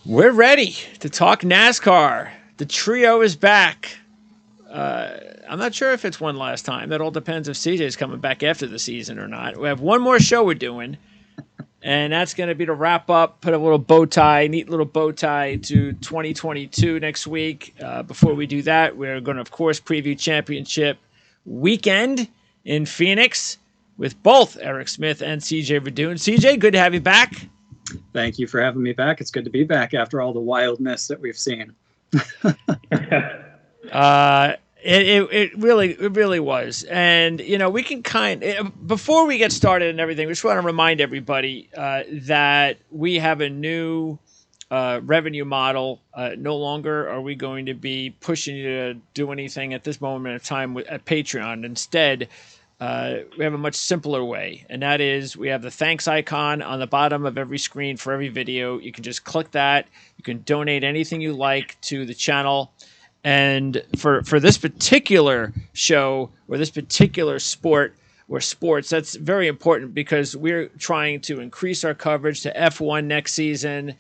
We're ready to talk NASCAR. The trio is back. I'm not sure if it's one last time. That all depends if CJ's coming back after the season or not. We have one more show we're doing, and that's going to be to wrap up, put a little bow tie, neat little bow tie to 2022 next week. Before we do that, we're going to, of course, preview championship weekend in Phoenix with both Eric Smith and CJ Verdun. CJ, good to have you back. Thank you for having me back. It's good to be back after all the wildness that we've seen. It really was. And, you know, we can before we get started and everything, we just want to remind everybody that we have a new revenue model. No longer are we going to be pushing you to do anything at this moment of time at Patreon. Instead, we have a much simpler way, and that is we have the thanks icon on the bottom of every screen for every video. You can just click that. You can donate anything you like to the channel. And for this particular show or this particular sport or sports, that's very important because we're trying to increase our coverage to F1 next season,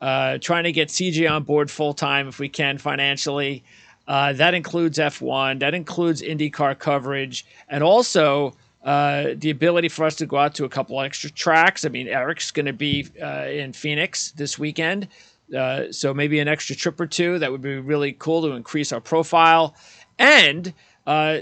trying to get CJ on board full-time if we can financially. That includes F1, that includes IndyCar coverage, and also the ability for us to go out to a couple extra tracks. I mean, Eric's going to be in Phoenix this weekend, so maybe an extra trip or two. That would be really cool to increase our profile. And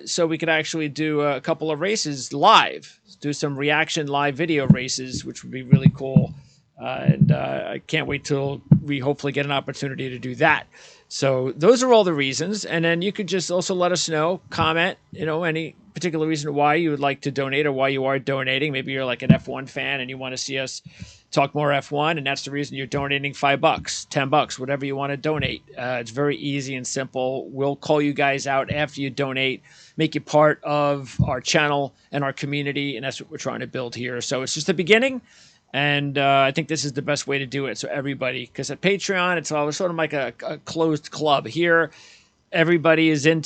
so we could actually do a couple of races live, do some reaction live video races, which would be really cool. And I can't wait till we hopefully get an opportunity to do that. So those are all the reasons. And then you could just also let us know, comment, any particular reason why you would like to donate or why you are donating. Maybe you're like an F1 fan and you want to see us talk more F1, and that's the reason you're donating $5, $10, whatever you want to donate. It's very easy and simple. We'll call you guys out after you donate, make you part of our channel and our community, and that's what we're trying to build here. So it's just the beginning. And I think this is the best way to do it. So everybody, because at Patreon, it's always sort of like a closed club. Here, everybody is in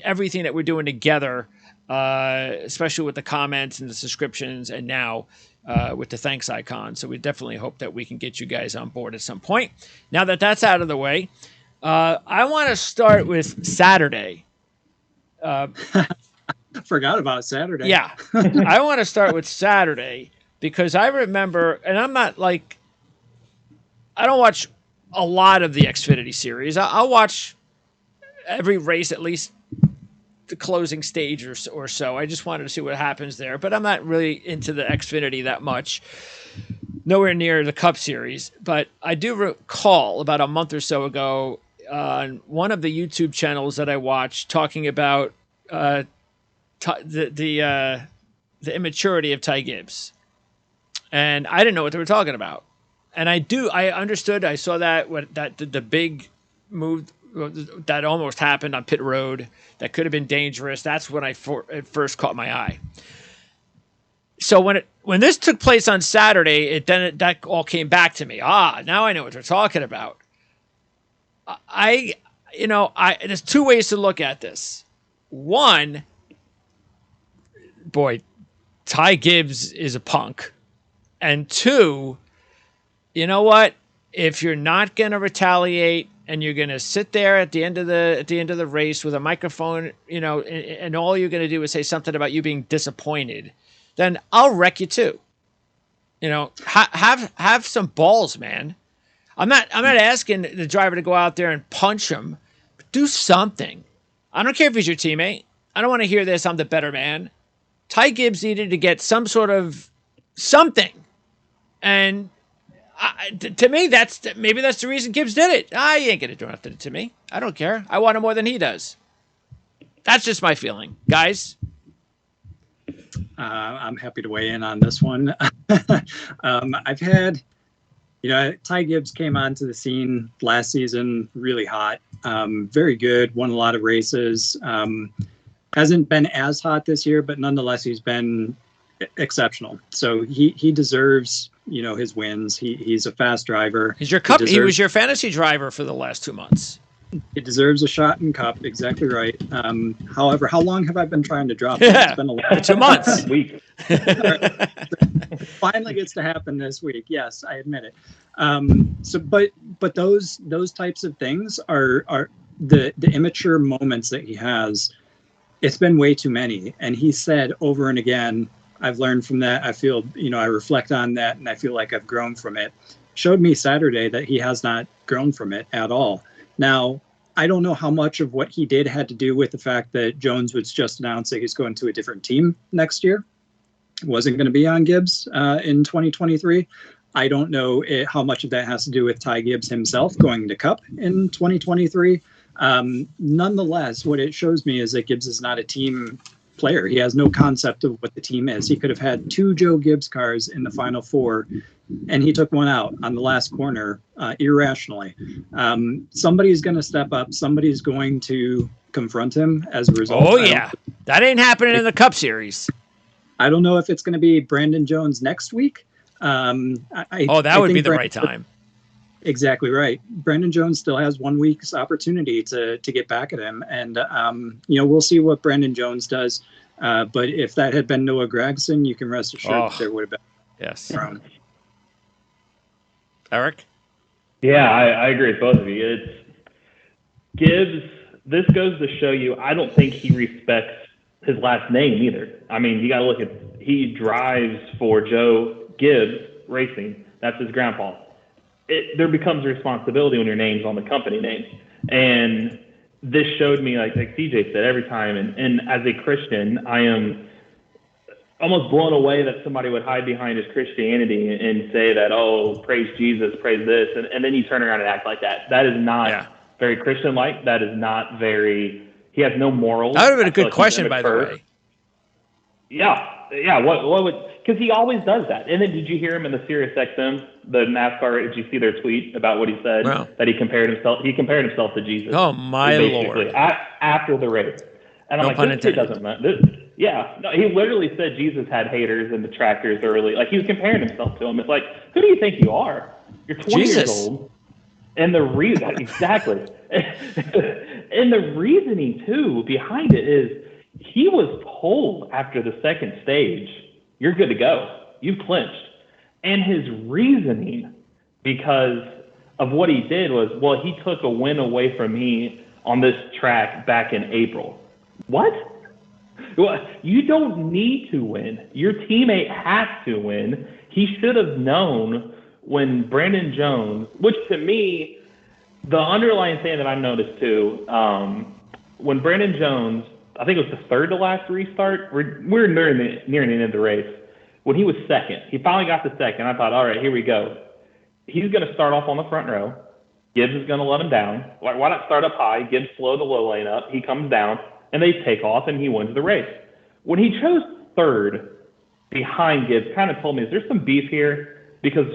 everything that we're doing together, especially with the comments and the subscriptions, and now with the thanks icon. So we definitely hope that we can get you guys on board at some point. Now that that's out of the way, I want to start with Saturday. Forgot about Saturday. Yeah, I want to start with Saturday. Because I remember, and I'm not like, I don't watch a lot of the Xfinity series. I'll watch every race, at least the closing stage or so. I just wanted to see what happens there. But I'm not really into the Xfinity that much. Nowhere near the Cup Series. But I do recall about a month or so ago on one of the YouTube channels that I watched talking about the immaturity of Ty Gibbs. And I didn't know what they were talking about. And I understood. I saw that the big move that almost happened on pit road that could have been dangerous. That's when it first caught my eye. So when this took place on Saturday, that all came back to me. Now I know what they're talking about. There's two ways to look at this. One, boy, Ty Gibbs is a punk. And two, you know what? If you're not going to retaliate and you're going to sit there at the end of the race with a microphone, and all you're going to do is say something about you being disappointed, then I'll wreck you too. Have some balls, man. I'm not asking the driver to go out there and punch him, but do something. I don't care if he's your teammate. I don't want to hear this. I'm the better man. Ty Gibbs needed to get some sort of something. And to me, maybe that's the reason Gibbs did it. He ain't going to do nothing to me. I don't care. I want him more than he does. That's just my feeling. Guys? I'm happy to weigh in on this one. I've had, Ty Gibbs came onto the scene last season really hot. Very good. Won a lot of races. Hasn't been as hot this year, but nonetheless, he's been exceptional. So he deserves, his wins. He's a fast driver. He was your fantasy driver for the last 2 months. It deserves a shot in Cup. Exactly right. However, how long have I been trying to drop it? It's Yeah, been a long 2 months. Week. finally gets to happen this week. Yes, I admit it. But those types of things are the immature moments that he has. It's been way too many. And he said over and again, I've learned from that. I feel, I reflect on that and I feel like I've grown from it. Showed me Saturday that he has not grown from it at all. Now, I don't know how much of what he did had to do with the fact that Jones was just announcing he's going to a different team next year. Wasn't going to be on Gibbs in 2023. I don't know how much of that has to do with Ty Gibbs himself going to Cup in 2023. Nonetheless, what it shows me is that Gibbs is not a team player. He has no concept of what the team is. He could have had 2 Joe Gibbs cars in the Final Four, and he took one out on the last corner irrationally. Somebody's going to step up. Somebody's going to confront him as a result. Oh, yeah. That ain't happening in the Cup Series. I don't know if it's going to be Brandon Jones next week. That would be the right time. Exactly right. Brandon Jones still has 1 week's opportunity to get back at him. And, we'll see what Brandon Jones does. But if that had been Noah Gragson, you can rest assured that there would have been. Yes. Thrown. Eric? Yeah, I agree with both of you. It's Gibbs. This goes to show you, I don't think he respects his last name either. I mean, you got to look at, he drives for Joe Gibbs Racing. That's his grandpa. There becomes a responsibility when your name's on the company name. And this showed me, like CJ said, every time. And as a Christian, I am almost blown away that somebody would hide behind his Christianity and say that, oh, praise Jesus, praise this. And then you turn around and act like that. That is not very Christian-like. That is not very, he has no morals. That would have been a good question, by the way. Yeah. What would, because he always does that. And then did you hear him in the Sirius XM, the NASCAR? Did you see their tweet about what he said? Wow. That he compared himself to Jesus. Oh my Lord! After the race, and I'm like, this kid doesn't matter. He literally said Jesus had haters in the tractors early. Like he was comparing himself to him. It's like, who do you think you are? You're 20 years old, and the reason exactly, and the reasoning too behind it is he was told after the second stage, you're good to go. You've clinched. And his reasoning, because of what he did, was, well, he took a win away from me on this track back in April. What? Well, you don't need to win. Your teammate has to win. He should have known when Brandon Jones, which to me, the underlying thing that I noticed too, when Brandon Jones, I think it was the third to last restart. We're nearing the end of the race. When he was second, he finally got to second. I thought, all right, here we go. He's going to start off on the front row. Gibbs is going to let him down. Why not start up high? Gibbs slow the low lane up. He comes down, and they take off, and he wins the race. When he chose third behind Gibbs, kind of told me, is there some beef here? Because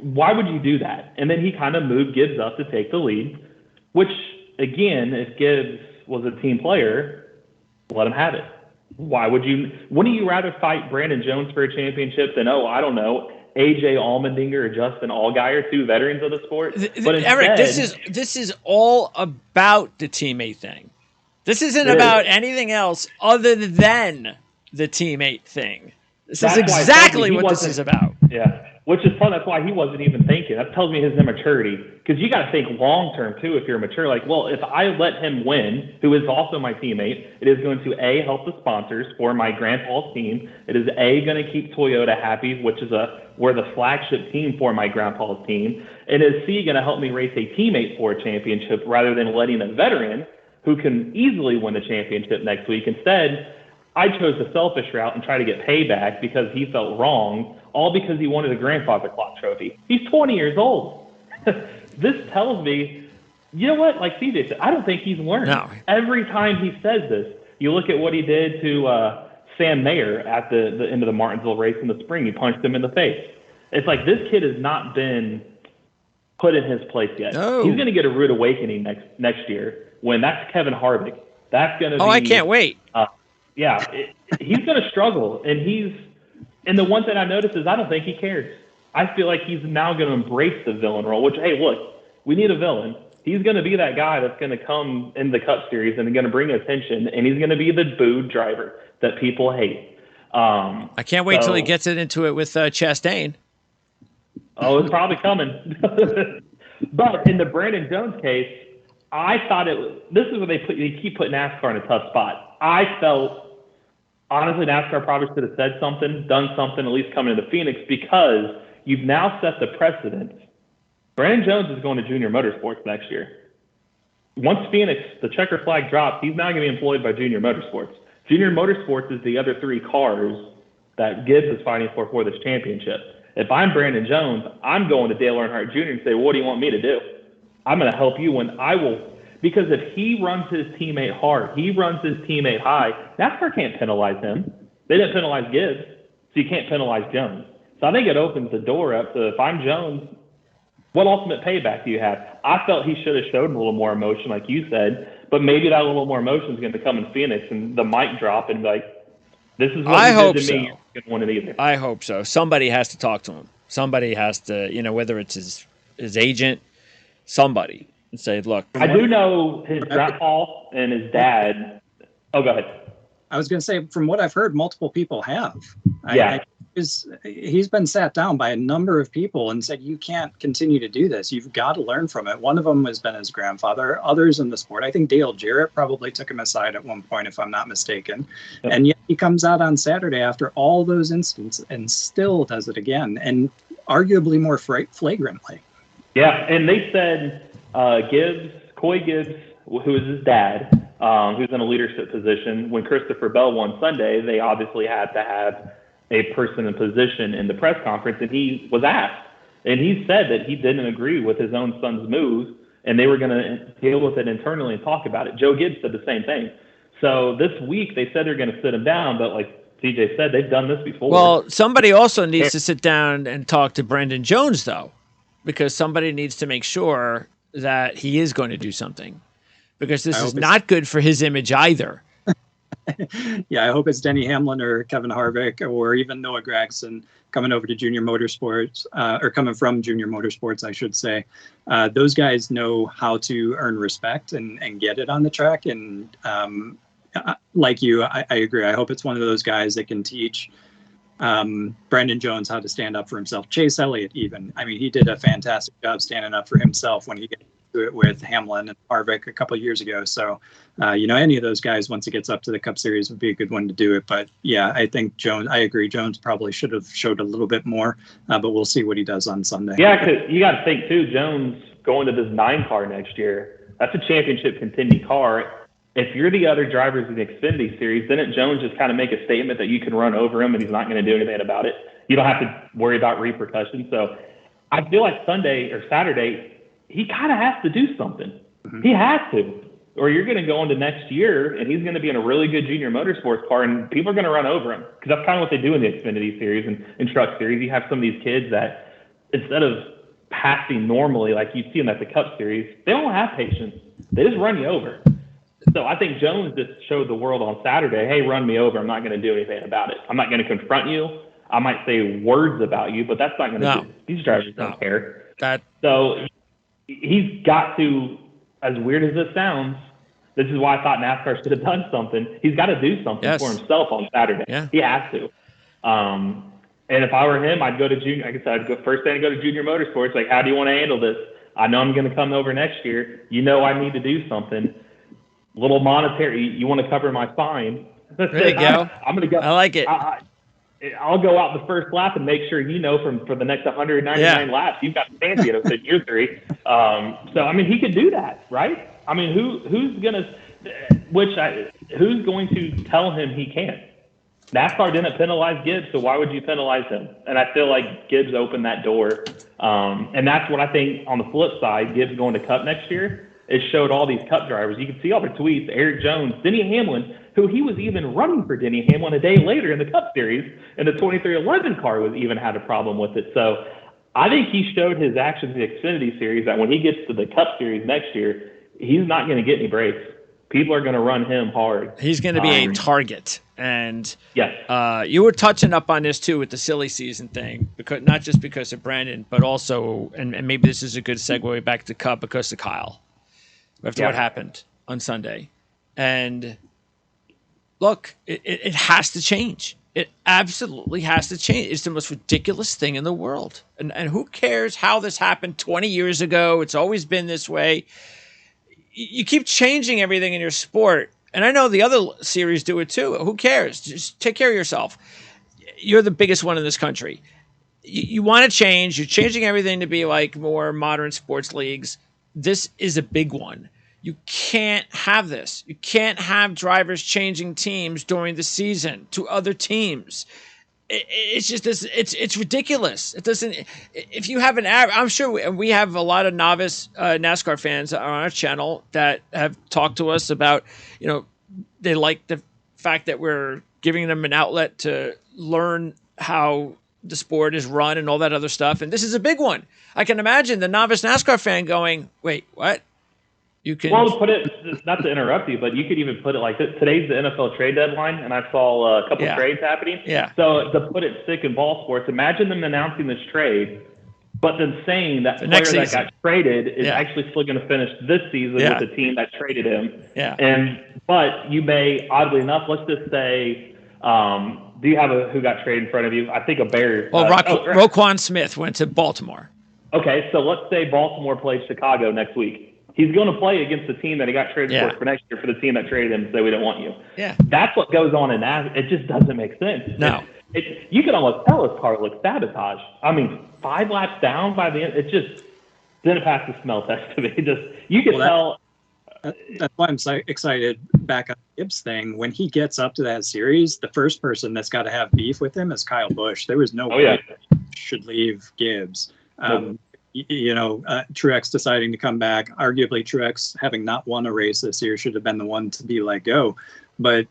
why would you do that? And then he kind of moved Gibbs up to take the lead, which, again, if Gibbs was a team player, let him have it. Wouldn't you rather fight Brandon Jones for a championship than, I don't know, AJ Allmendinger or Justin Allgaier, 2 veterans of the sport? But instead, Eric, this is all about the teammate thing. This isn't about anything else other than the teammate thing. This is exactly what this is about. Yeah, which is fun. That's why he wasn't even thinking. That tells me his immaturity. Because you got to think long term too. If you're mature, like, well, if I let him win, who is also my teammate, it is going to help the sponsors for my grandpa's team. It is going to keep Toyota happy, which is we're the flagship team for my grandpa's team. And is C going to help me race a teammate for a championship rather than letting a veteran who can easily win the championship next week? Instead, I chose the selfish route and try to get payback because he felt wrong, all because he wanted a grandfather clock trophy. He's 20 years old. This tells me, you know what? Like CJ said, I don't think he's learned. No. Every time he says this, you look at what he did to Sam Mayer at the end of the Martinsville race in the spring. He punched him in the face. It's like this kid has not been put in his place yet. No. He's going to get a rude awakening next year when that's Kevin Harvick. That's going to be. Oh, I can't wait. He's going to struggle, and the one thing I noticed is I don't think he cares. I feel like he's now going to embrace the villain role, which, hey, look, we need a villain, He's going to be that guy that's going to come in the Cup Series and going to bring attention, and he's going to be the booed driver that people hate. I can't wait till he gets into it with Chastain. Oh, it's probably coming. But in the Brandon Jones case, I thought this is where they keep putting NASCAR in a tough spot. I felt, honestly, NASCAR probably should have said something, done something, at least coming into Phoenix, because you've now set the precedent. Brandon Jones is going to Junior Motorsports next year. Once Phoenix, the checker flag drops, he's now going to be employed by Junior Motorsports. Junior Motorsports is the other 3 cars that Gibbs is fighting for this championship. If I'm Brandon Jones, I'm going to Dale Earnhardt Jr. and say, what do you want me to do? I'm going to help you when I will. Because if he runs his teammate hard, he runs his teammate high, NASCAR can't penalize him. They didn't penalize Gibbs, so you can't penalize Jones. So I think it opens the door up to, if I'm Jones, what ultimate payback do you have? I felt he should have showed a little more emotion, like you said, but maybe that little more emotion is going to come in Phoenix and the mic drop and like, this is what he did to me. You didn't want it either. I hope so. Somebody has to talk to him. Somebody has to, whether it's his agent, somebody, and say, look. I do know his grandpa and his dad. Oh, go ahead. I was going to say, from what I've heard, multiple people have. Yeah. He's been sat down by a number of people and said, you can't continue to do this. You've got to learn from it. One of them has been his grandfather, others in the sport. I think Dale Jarrett probably took him aside at one point, if I'm not mistaken. Yep. And yet he comes out on Saturday after all those instances and still does it again, and arguably more flagrantly. Yeah, and they said Coy Gibbs, who is his dad, who's in a leadership position, when Christopher Bell won Sunday, they obviously had to have a person in position in the press conference, and he was asked. And he said that he didn't agree with his own son's moves, and they were going to deal with it internally and talk about it. Joe Gibbs said the same thing. So this week, they said they're going to sit him down, but like CJ said, they've done this before. Well, somebody also needs to sit down and talk to Brandon Jones, though, because somebody needs to make sure that he is going to do something, because this is not good for his image either. Yeah, I hope it's Denny Hamlin or Kevin Harvick or even Noah Gragson coming over to Junior Motorsports, or coming from Junior Motorsports, I should say. Those guys know how to earn respect and get it on the track. And like you, I agree. I hope it's one of those guys that can teach Brandon Jones how to stand up for himself. Chase Elliott even. I mean, he did a fantastic job standing up for himself when he got to it with Hamlin and Harvick a couple of years ago. So, any of those guys, once it gets up to the Cup Series, would be a good one to do it. But yeah, I think Jones, I agree. Jones probably should have showed a little bit more, but we'll see what he does on Sunday. Yeah, because you got to think too, Jones going to this 9 car next year, that's a championship contending car. If you're the other drivers in the Xfinity Series, didn't Jones just kind of make a statement that you can run over him and he's not going to do anything about it? You don't have to worry about repercussions. So I feel like Sunday or Saturday, he kind of has to do something. Mm-hmm. He has to. Or you're going to go into next year and he's going to be in a really good Junior Motorsports car and people are going to run over him, because that's kind of what they do in the Xfinity Series and Truck Series. You have some of these kids that instead of passing normally like you see them at the Cup Series, they don't have patience. They just run you over. So I think Jones just showed the world on Saturday, hey, run me over. I'm not going to do anything about it. I'm not going to confront you. I might say words about you, but that's not going to do. These drivers don't care. So he's got to, as weird as this sounds, this is why I thought NASCAR should have done something. He's got to do something for himself on Saturday. Yeah. He has to. And if I were him, I'd go to Junior. Like I said, I'd go first thing to go to Junior Motorsports. Like, how do you want to handle this? I know I'm going to come over next year. I need to do something. Little monetary. You want to cover my fine? There you go. I'm going to go. I like it. I'll go out the first lap and make sure for the next 199 laps, you've got the fancy of it year 3. So I mean, he could do that, right? I mean, who's going to tell him he can't? NASCAR didn't penalize Gibbs, so why would you penalize him? And I feel like Gibbs opened that door, and that's what I think. On the flip side, Gibbs going to Cup next year, it showed all these Cup drivers. You can see all the tweets. Eric Jones, Denny Hamlin, who he was even running for Denny Hamlin a day later in the Cup Series, and the 2311 car had a problem with it. So I think he showed his actions in the Xfinity Series that when he gets to the Cup Series next year, he's not going to get any breaks. People are going to run him hard. He's going to be a target. And yes. You were touching up on this too with the silly season thing, because not just because of Brandon, but also, and maybe this is a good segue back to Cup, because of Kyle. after what happened on Sunday. And look, it has to change. It absolutely has to change. It's the most ridiculous thing in the world. And who cares how this happened 20 years ago? It's always been this way. You keep changing everything in your sport. And I know the other series do it too. Who cares? Just take care of yourself. You're the biggest one in this country. You want to change. You're changing everything to be like more modern sports leagues. This is a big one. You can't have this. You can't have drivers changing teams during the season to other teams. It's just this. It's ridiculous. It doesn't. If you have I'm sure we have a lot of novice NASCAR fans on our channel that have talked to us about, they like the fact that we're giving them an outlet to learn how the sport is run and all that other stuff. And this is a big one. I can imagine the novice NASCAR fan going, "Wait, what?" You can. Well, put it, not to interrupt you, but you could even put it like this. Today's the NFL trade deadline, and I saw a couple trades happening. Yeah. So to put it sick in ball sports, imagine them announcing this trade, but then saying that player that got traded is actually still going to finish this season with the team that traded him. Yeah. But you may, oddly enough, let's just say, do you have who got traded in front of you? I think a Bears. Well, Roquan Smith went to Baltimore. Okay, so let's say Baltimore plays Chicago next week. He's going to play against the team that he got traded for next year for the team that traded him, so we don't want you. Yeah. That's what goes on in NASCAR. It just doesn't make sense. No. You can almost tell his car looks sabotaged. I mean, 5 laps down by the end, it just didn't pass the smell test to me. You can tell. That's why I'm so excited back on the Gibbs thing. When he gets up to that series, the first person that's got to have beef with him is Kyle Busch. There was no way he should leave Gibbs. Truex deciding to come back. Arguably, Truex, having not won a race this year, should have been the one to be let go. But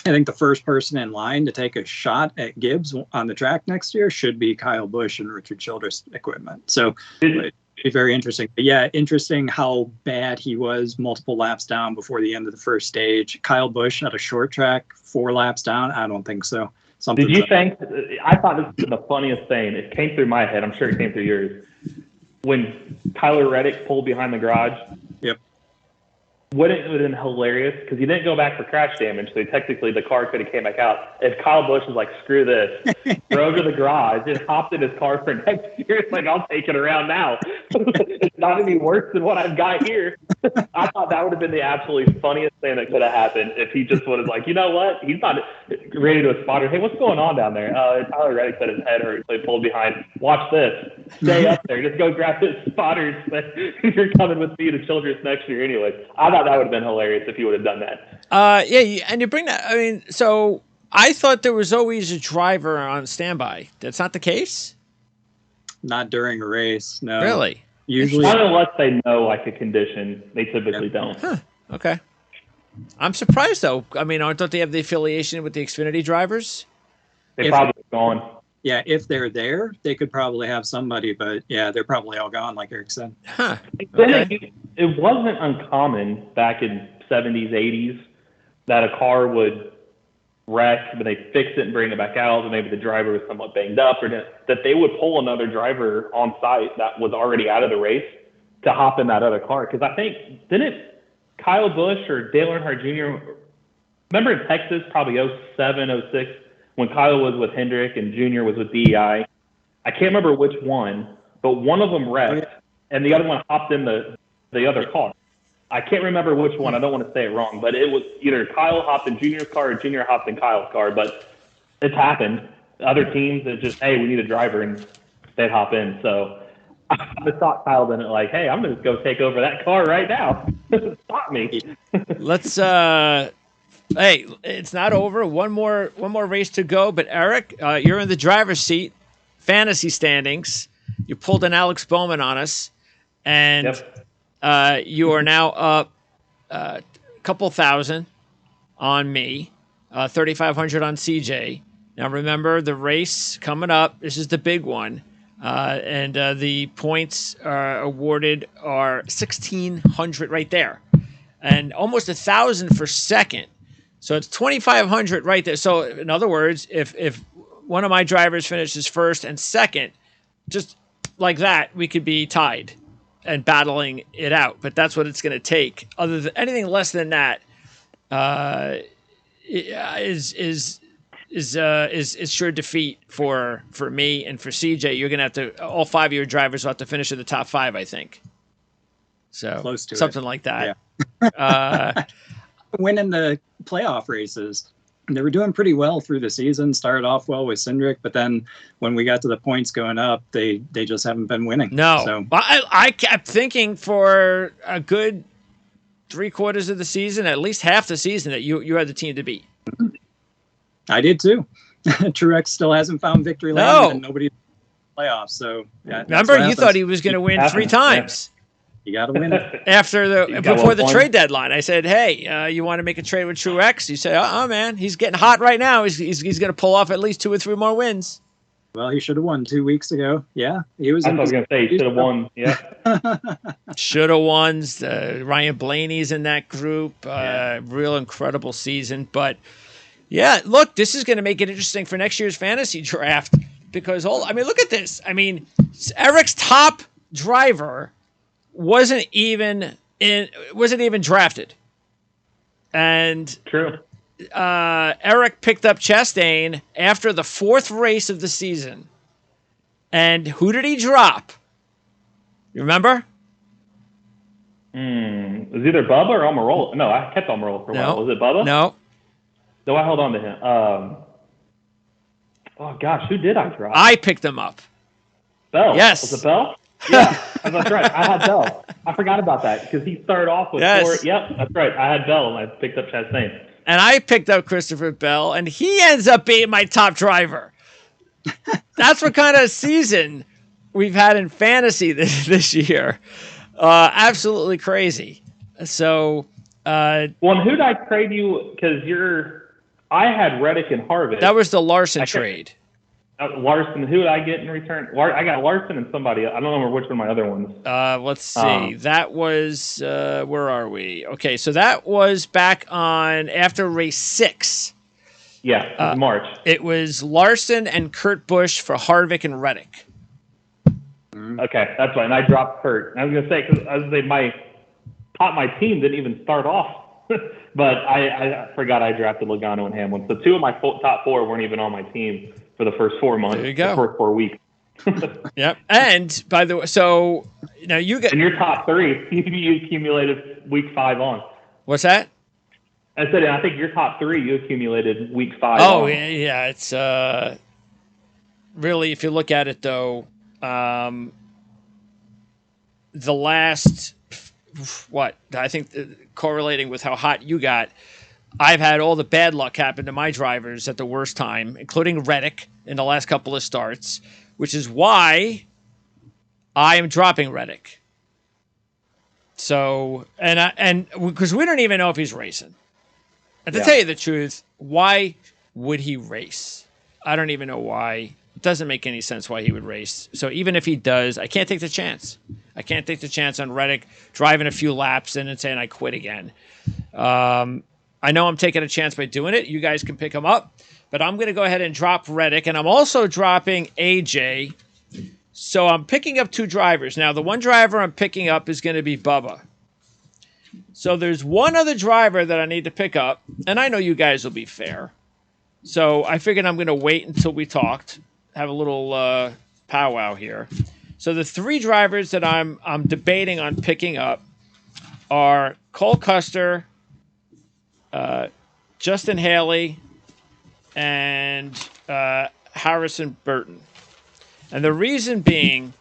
I think the first person in line to take a shot at Gibbs on the track next year should be Kyle Busch and Richard Childress equipment. So it'd be very interesting. But yeah, interesting how bad he was multiple laps down before the end of the first stage. Kyle Busch at a short track, 4 laps down? I don't think so. Did you think? I thought this was the funniest thing. It came through my head. I'm sure it came through yours. When Tyler Reddick pulled behind the garage. Yep. Wouldn't it have been hilarious? Because he didn't go back for crash damage, so technically the car could have came back out. If Kyle Busch was like, screw this, drove to the garage and hopped in his car for next year, it's like, I'll take it around now. It's not any worse than what I've got here. I thought that would have been the absolutely funniest thing that could have happened if he just would have like, you know what? He's not ready to a spotter. Hey, what's going on down there? Tyler Reddick said his head hurt, so he pulled behind. Watch this. Stay up there. Just go grab his spotters. You're coming with me to Childress next year anyway. I thought that would have been hilarious if he would have done that. And you bring that. I mean, so I thought there was always a driver on standby. That's not the case? Not during a race, no. Really? Usually, not unless they know like a condition. They typically don't. Huh. Okay. I'm surprised though. I mean, don't they have the affiliation with the Xfinity drivers? They're probably gone. Yeah, if they're there, they could probably have somebody, but yeah, they're probably all gone, like Eric said. Huh. Okay. It wasn't uncommon back in 70s, 80s that a car would wreck, but they fix it and bring it back out, and maybe the driver was somewhat banged up, or that they would pull another driver on site that was already out of the race to hop in that other car. Because I think, didn't Kyle Busch or Dale Earnhardt Jr., remember in Texas, probably 07, 06, when Kyle was with Hendrick and Jr. was with DEI? I can't remember which one, but one of them wrecked, and the other one hopped in the other car. I can't remember which one. I don't want to say it wrong, but it was either Kyle hopped in Junior's car or Junior hopped in Kyle's car, but it's happened. Other teams that just, hey, we need a driver, and they'd hop in. So I just thought Kyle didn't like, hey, I'm going to go take over that car right now. Stop me. Let's hey, it's not over. One more race to go. But Eric, you're in the driver's seat, fantasy standings. You pulled an Alex Bowman on us, and you are now up a couple thousand on me, 3,500 on CJ. Now remember the race coming up. This is the big one, and the points awarded are 1,600 right there, and almost 1,000 for second. So it's 2,500 right there. So in other words, if one of my drivers finishes first and second, just like that, we could be tied. and battling it out. But that's what it's going to take. Other than anything less than that, is sure defeat for me and for CJ. You're going to have to, all 5 of your drivers will have to finish in the top 5, I think. So close to something like that. Yeah. Winning the playoff races. They were doing pretty well through the season, started off well with Cindric, but then when we got to the points going up, they just haven't been winning. No. So I kept thinking for a good 3/4 of the season, at least half the season, that you had the team to beat. I did too. Truex still hasn't found victory lane, and nobody in the playoffs. So yeah, remember, you thought he was going to win 3 times. You got to win it before the trade deadline. I said, "Hey, you want to make a trade with Truex?" You said, "Oh man, he's getting hot right now. He's going to pull off at least 2 or 3 more wins." Well, he should have won 2 weeks ago. Yeah, he was. I was going to say he should have won. Yeah, should have won. Ryan Blaney's in that group. Real incredible season, but yeah, look, this is going to make it interesting for next year's fantasy draft because look at this. I mean, Eric's top driver wasn't even drafted, and true. Eric picked up Chastain after the 4th race of the season, and who did he drop? You remember? It was either Bubba or Almirola. No, I kept Almirola for a while. Was it Bubba? No, I held on to him. Oh gosh, who did I drop? I picked him up. Bell. Yes. Was it Bell? Yeah, that's right. I had Bell. I forgot about that because he started off with 4. Yep, that's right. I had Bell and I picked up Chastain. And I picked up Christopher Bell, and he ends up being my top driver. That's what kind of season we've had in fantasy this year. Absolutely crazy. So, well, and who'd I trade you? Because I had Reddick and Harvick. That was the Larson trade. Larson, who did I get in return? I got Larson and somebody. I don't remember which one of my other ones. Let's see. That was where are we? Okay, so that was back on after race 6. Yeah, March. It was Larson and Kurt Busch for Harvick and Reddick. Okay, that's right. And I dropped Kurt. I was gonna say because my team didn't even start off, but I forgot I drafted Logano and Hamlin. So 2 of my top 4 weren't even on my team for the first 4 months. There you go. The first 4 weeks. Yep. And by the way, so now you get in your top 3, you accumulated week 5 on. What's that? I said, I think your top 3 you accumulated week 5. Oh on. yeah, it's really, if you look at it though, the last I think correlating with how hot you got. I've had all the bad luck happen to my drivers at the worst time, including Reddick in the last couple of starts, which is why I am dropping Reddick. So, and because we don't even know if he's racing. And to tell you the truth, why would he race? I don't even know why. It doesn't make any sense why he would race. So even if he does, I can't take the chance. I can't take the chance on Reddick driving a few laps and then saying I quit again. I know I'm taking a chance by doing it. You guys can pick him up. But I'm going to go ahead and drop Reddick. And I'm also dropping AJ. So I'm picking up 2 drivers. Now, the one driver I'm picking up is going to be Bubba. So there's one other driver that I need to pick up. And I know you guys will be fair. So I figured I'm going to wait until we talked. Have a little powwow here. So the 3 drivers that I'm debating on picking up are Cole Custer, Justin Haley, and Harrison Burton. And the reason being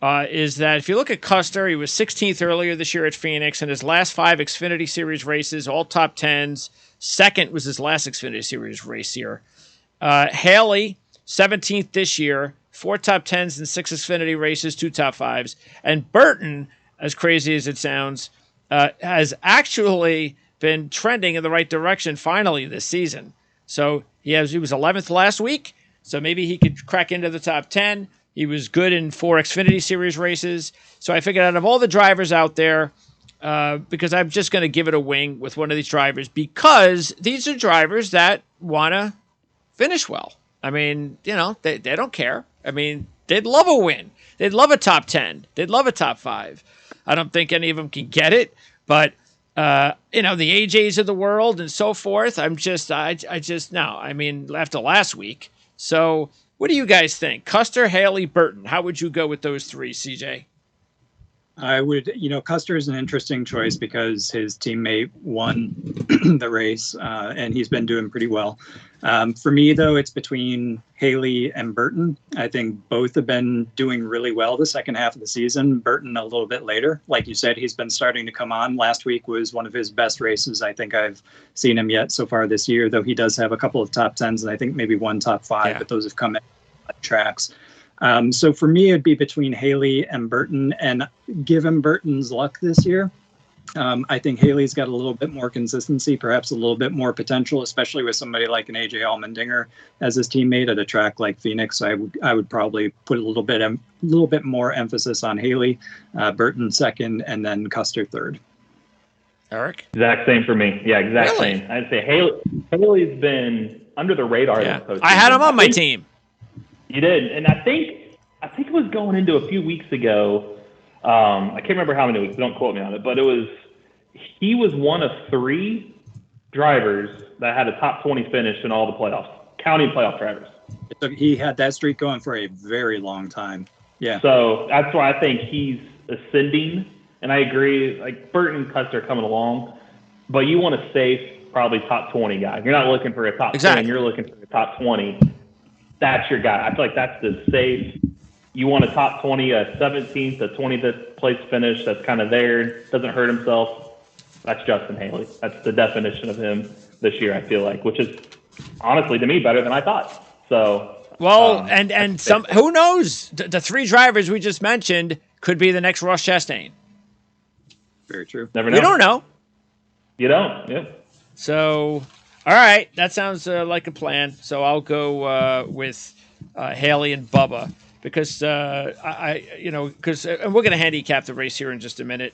is that if you look at Custer, he was 16th earlier this year at Phoenix, and his last 5 Xfinity Series races, all top 10s. Second was his last Xfinity Series race here. Haley, 17th this year, 4 top 10s and 6 Xfinity races, 2 top 5s. And Burton, as crazy as it sounds, has actually been trending in the right direction finally this season. So he was 11th last week, so maybe he could crack into the top 10. He was good in 4 Xfinity Series races. So I figured out of all the drivers out there, because I'm just going to give it a wing with one of these drivers, because these are drivers that want to finish well. I mean, they don't care. I mean, they'd love a win. They'd love a top 10. They'd love a top 5. I don't think any of them can get it, but the AJs of the world and so forth. I just no. I mean, after last week. So, what do you guys think? Custer, Haley, Burton. How would you go with those 3, CJ? I would, Custer is an interesting choice because his teammate won the race, and he's been doing pretty well. For me, though, it's between Haley and Burton. I think both have been doing really well the second half of the season. Burton a little bit later. Like you said, he's been starting to come on. Last week was one of his best races I think I've seen him yet so far this year, though he does have a couple of top 10s and I think maybe one top 5, but those have come at tracks. So for me, it'd be between Haley and Burton, and given Burton's luck this year, I think Haley's got a little bit more consistency, perhaps a little bit more potential, especially with somebody like an AJ Allmendinger as his teammate at a track like Phoenix. I would probably put a little bit more emphasis on Haley, Burton second, and then Custer third. Eric? Exact same for me. Yeah, exact really? same. I'd say Haley's been under the radar. Yeah. I had him on my team. You did, and I think it was going into a few weeks ago. I can't remember how many weeks. Don't quote me on it, but he was one of 3 drivers that had a top 20 finish in all the playoffs, counting playoff drivers. So he had that streak going for a very long time. Yeah. So that's why I think he's ascending, and I agree. Like Burton and Custer coming along, but you want a safe, probably top 20 guy. You're not looking for a top 10. You're looking for a top 20. That's your guy. I feel like that's the safe. You want a top 20, a 17th, a 20th place finish that's kind of there, doesn't hurt himself. That's Justin Haley. That's the definition of him this year, I feel like, which is honestly to me better than I thought. So, well, and some who knows? The 3 drivers we just mentioned could be the next Ross Chastain. Very true. Never know. We don't know. You don't. Yeah. So, all right, that sounds like a plan. So I'll go with Haley and Bubba because and we're going to handicap the race here in just a minute.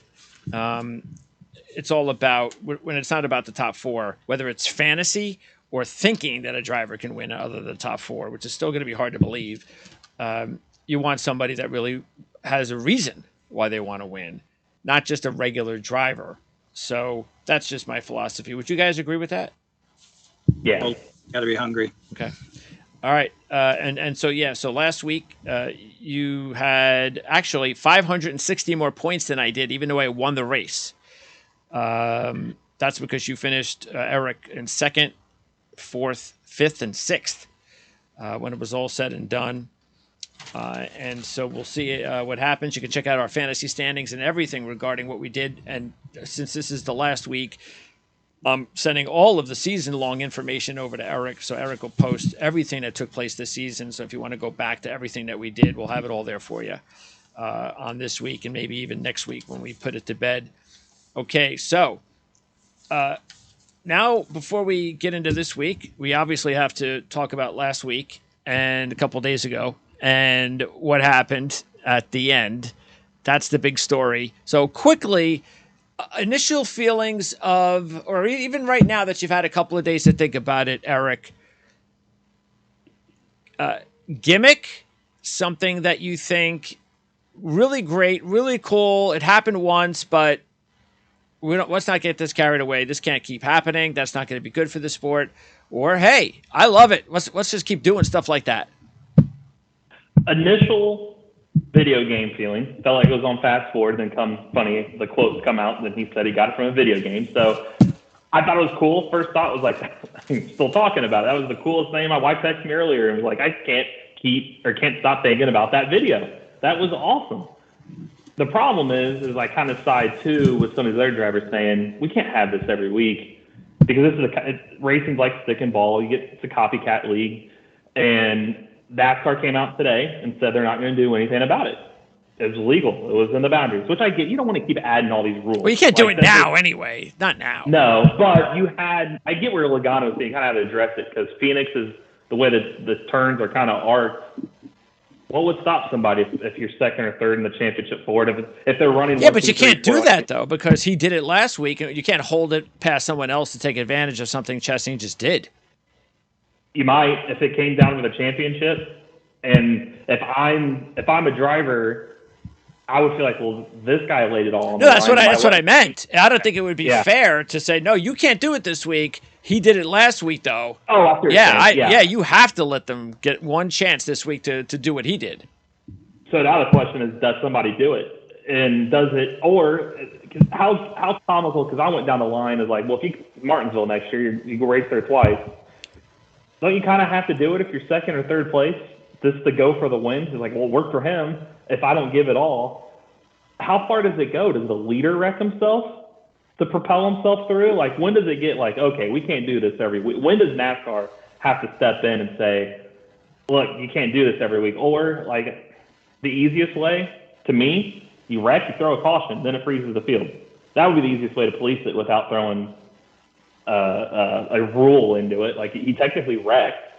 It's all about when it's not about the top 4, whether it's fantasy or thinking that a driver can win other than the top 4, which is still going to be hard to believe. You want somebody that really has a reason why they want to win, not just a regular driver. So that's just my philosophy. Would you guys agree with that? Yeah. Well, got to be hungry. Okay. All right. So last week you had actually 560 more points than I did, even though I won the race. That's because you finished, Eric, in 2nd, 4th, 5th, and 6th when it was all said and done. And so we'll see what happens. You can check out our fantasy standings and everything regarding what we did. And since this is the last week, I'm sending all of the season-long information over to Eric. So Eric will post everything that took place this season. So if you want to go back to everything that we did, we'll have it all there for you on this week and maybe even next week when we put it to bed. Okay, so now before we get into this week, we obviously have to talk about last week and a couple days ago and what happened at the end. That's the big story. So quickly, initial feelings of, or even right now that you've had a couple of days to think about it, Eric, gimmick, something that you think really great, really cool. It happened once, but let's not get this carried away. This can't keep happening. That's not going to be good for the sport. Or, hey, I love it. Let's just keep doing stuff like that. Initial video game feeling. Felt like it was on fast forward, then funny, the quotes come out, and then he said he got it from a video game. So I thought it was cool. First thought was like, I'm still talking about it. That was the coolest thing. My wife texted me earlier and was like, I can't stop thinking about that video. That was awesome. The problem is I kind of side too with some of these other drivers saying, we can't have this every week because this is racing's like stick and ball. It's a copycat league. And NASCAR came out today and said they're not going to do anything about it. It was legal. It was in the boundaries, which I get. You don't want to keep adding all these rules. Well, you can't do it now anyway. Not now. No, but I get where Logano saying kind of had to address it because Phoenix is the way that the turns are kind of arced. What would stop somebody if you're second or third in the championship for it? If they're running, yeah, but you can't do that though because he did it last week. You can't hold it past someone else to take advantage of something Chastain just did. You might if it came down to the championship And if I'm a driver, I would feel like, well, this guy laid it all on the No, that's line. that's what I meant. I don't think it would be fair to say, no, you can't do it this week. He did it last week, though. Oh, after you have to let them get one chance this week to do what he did. So now the question is, does somebody do it? And does it, or how comical, because I went down the line as like, well, if you Martinsville next year, you go race there twice. Don't you kind of have to do it if you're second or third place? Just to go for the win? It's like, well, work for him if I don't give it all. How far does it go? Does the leader wreck himself to propel himself through? Like, when does it get like, okay, we can't do this every week? When does NASCAR have to step in and say, look, you can't do this every week? Or, like, the easiest way, to me, you wreck, you throw a caution, then it freezes the field. That would be the easiest way to police it without throwing a rule into it. Like, he technically wrecked.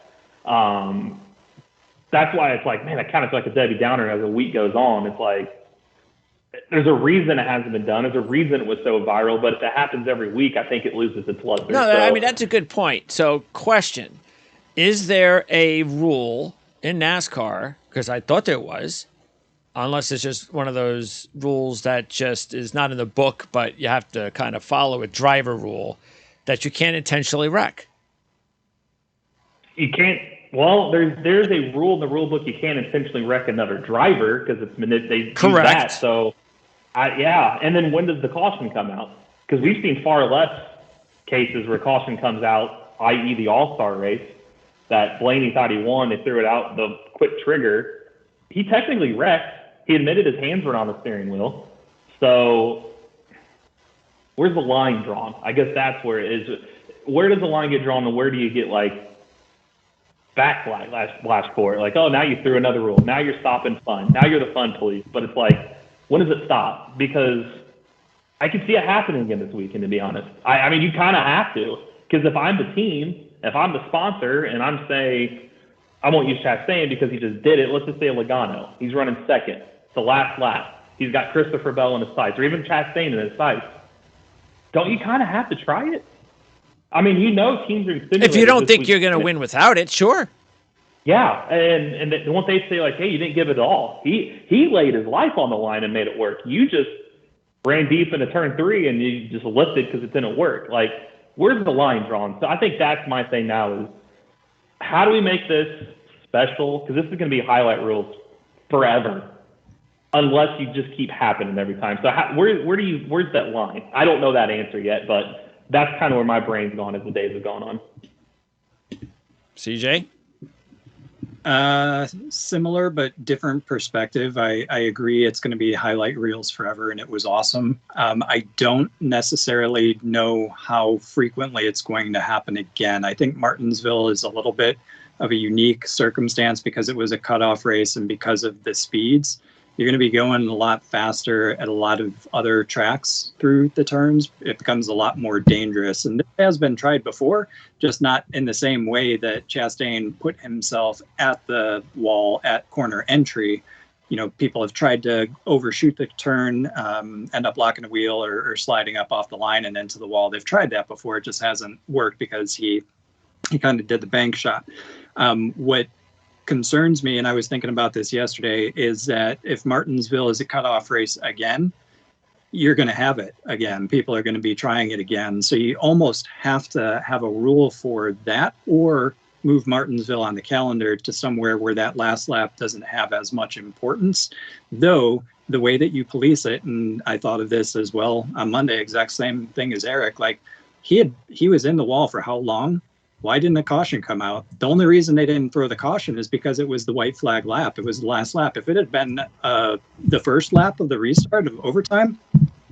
That's why it's like, man, I kind of feel like a Debbie Downer as the week goes on. It's like, there's a reason it hasn't been done. There's a reason it was so viral. But if it happens every week, I think it loses its luster. No, I mean, that's a good point. So, question, is there a rule in NASCAR, because I thought there was, unless it's just one of those rules that just is not in the book, but you have to kind of follow a driver rule, that you can't intentionally wreck? You can't. Well, there's a rule in the rule book. You can't intentionally wreck another driver because they do that. So, and then when does the caution come out? Because we've seen far less cases where caution comes out, i.e. the All-Star race, that Blaney thought he won. They threw it out, the quick trigger. He technically wrecked. He admitted his hands were on the steering wheel. So where's the line drawn? I guess that's where it is. Where does the line get drawn, and where do you get, like, backlash for it? Like, oh, now you threw another rule. Now you're stopping fun. Now you're the fun police. But it's like, when does it stop? Because I could see it happening again this weekend, to be honest. I mean, you kind of have to. Because if I'm the team, if I'm the sponsor, and I'm saying, I won't use Chastain because he just did it. Let's just say Logano. He's running second. It's the last lap. He's got Christopher Bell in his sights, or even Chastain in his sights. Don't you kind of have to try it? I mean, teams are insinuating. If you don't think you're going to win without it, sure. Yeah, and once they say, like, hey, you didn't give it all. He laid his life on the line and made it work. You just ran deep into turn 3 and you just lifted because it didn't work. Like, where's the line drawn? So I think that's my thing now is, how do we make this special? Because this is going to be highlight rules forever, unless you just keep happening every time. So where's that line? I don't know that answer yet, but that's kind of where my brain's gone as the days have gone on. CJ? Similar but different perspective. I agree it's going to be highlight reels forever, and it was awesome. I don't necessarily know how frequently it's going to happen again. I think Martinsville is a little bit of a unique circumstance because it was a cutoff race and because of the speeds. You're going to be going a lot faster at a lot of other tracks through the turns. It becomes a lot more dangerous. And this has been tried before, just not in the same way that Chastain put himself at the wall at corner entry. You know, people have tried to overshoot the turn, end up locking a wheel or sliding up off the line and into the wall. They've tried that before. It just hasn't worked because he kind of did the bank shot. What concerns me, and I was thinking about this yesterday, is that if Martinsville is a cutoff race again, you're going to have it again. People are going to be trying it again. So you almost have to have a rule for that, or move Martinsville on the calendar to somewhere where that last lap doesn't have as much importance. Though the way that you police it, and I thought of this as well on Monday, exact same thing as Eric, like he was in the wall for how long? Why didn't a caution come out? The only reason they didn't throw the caution is because it was the white flag lap. It was the last lap. If it had been the first lap of the restart of overtime,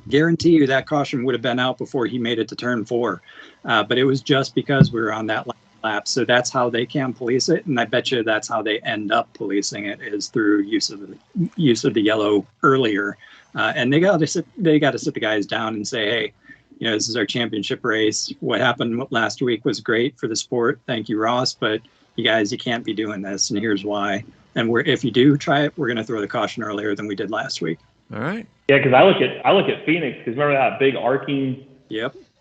guarantee you that caution would have been out before he made it to turn 4. But it was just because we were on that lap. So that's how they can police it. And I bet you that's how they end up policing it, is through use of the yellow earlier. And they got to sit the guys down and say, hey, you know, this is our championship race. What happened last week was great for the sport. Thank you, Ross. But you guys, you can't be doing this. And here's why. And if you do try it, we're going to throw the caution earlier than we did last week. All right. Yeah, because I look at Phoenix, because remember that big arcing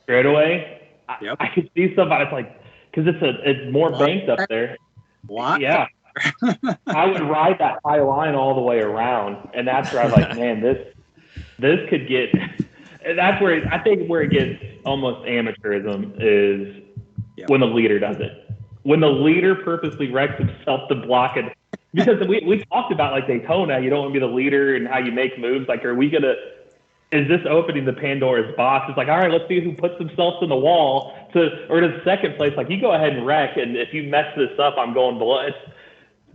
straightaway? I could see somebody, it's like, because it's more banked up there. What? Yeah. I would ride that high line all the way around, and that's where I was like, man, this could get. That's where I think where it gets almost amateurism is when the leader does it. When the leader purposely wrecks himself to block it, because we talked about like Daytona, you don't want to be the leader and how you make moves. Like, are we gonna? Is this opening the Pandora's box? It's like, all right, let's see who puts themselves in the wall or to second place. Like, you go ahead and wreck, and if you mess this up, I'm going below.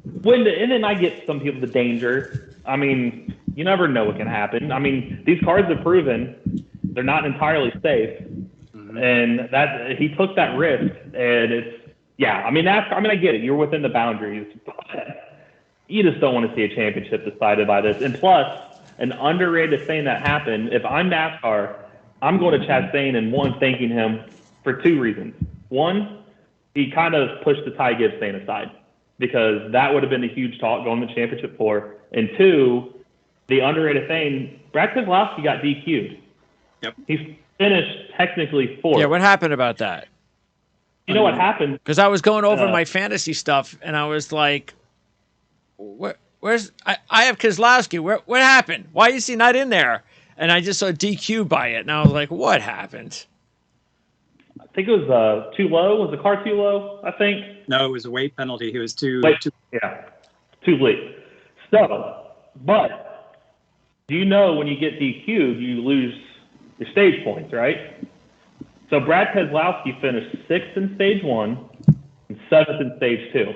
And then I get some people the danger. I mean, you never know what can happen. I mean, these cars have proven they're not entirely safe, and that he took that risk, and it's I mean, I get it. You're within the boundaries, but you just don't want to see a championship decided by this. And plus, an underrated thing that happened, if I'm NASCAR, I'm going to Chastain and thanking him for two reasons. One, he kind of pushed the Ty Gibbs thing aside because that would have been a huge talk going to the championship for. And two, the underrated thing, Brad Keselowski got DQ'd. Yep. He finished technically fourth. Yeah, what happened about that? You know what happened? Because I was going over my fantasy stuff, and I was like, where's I have Keselowski. What happened? Why is he not in there? And I just saw DQ by it, and I was like, what happened? I think it was too low. Was the car too low, I think? No, it was a weight penalty. He was too late. So, but do you know when you get DQ'd, you lose your stage points, right? So Brad Keselowski finished 6th in stage 1 and 7th in stage 2.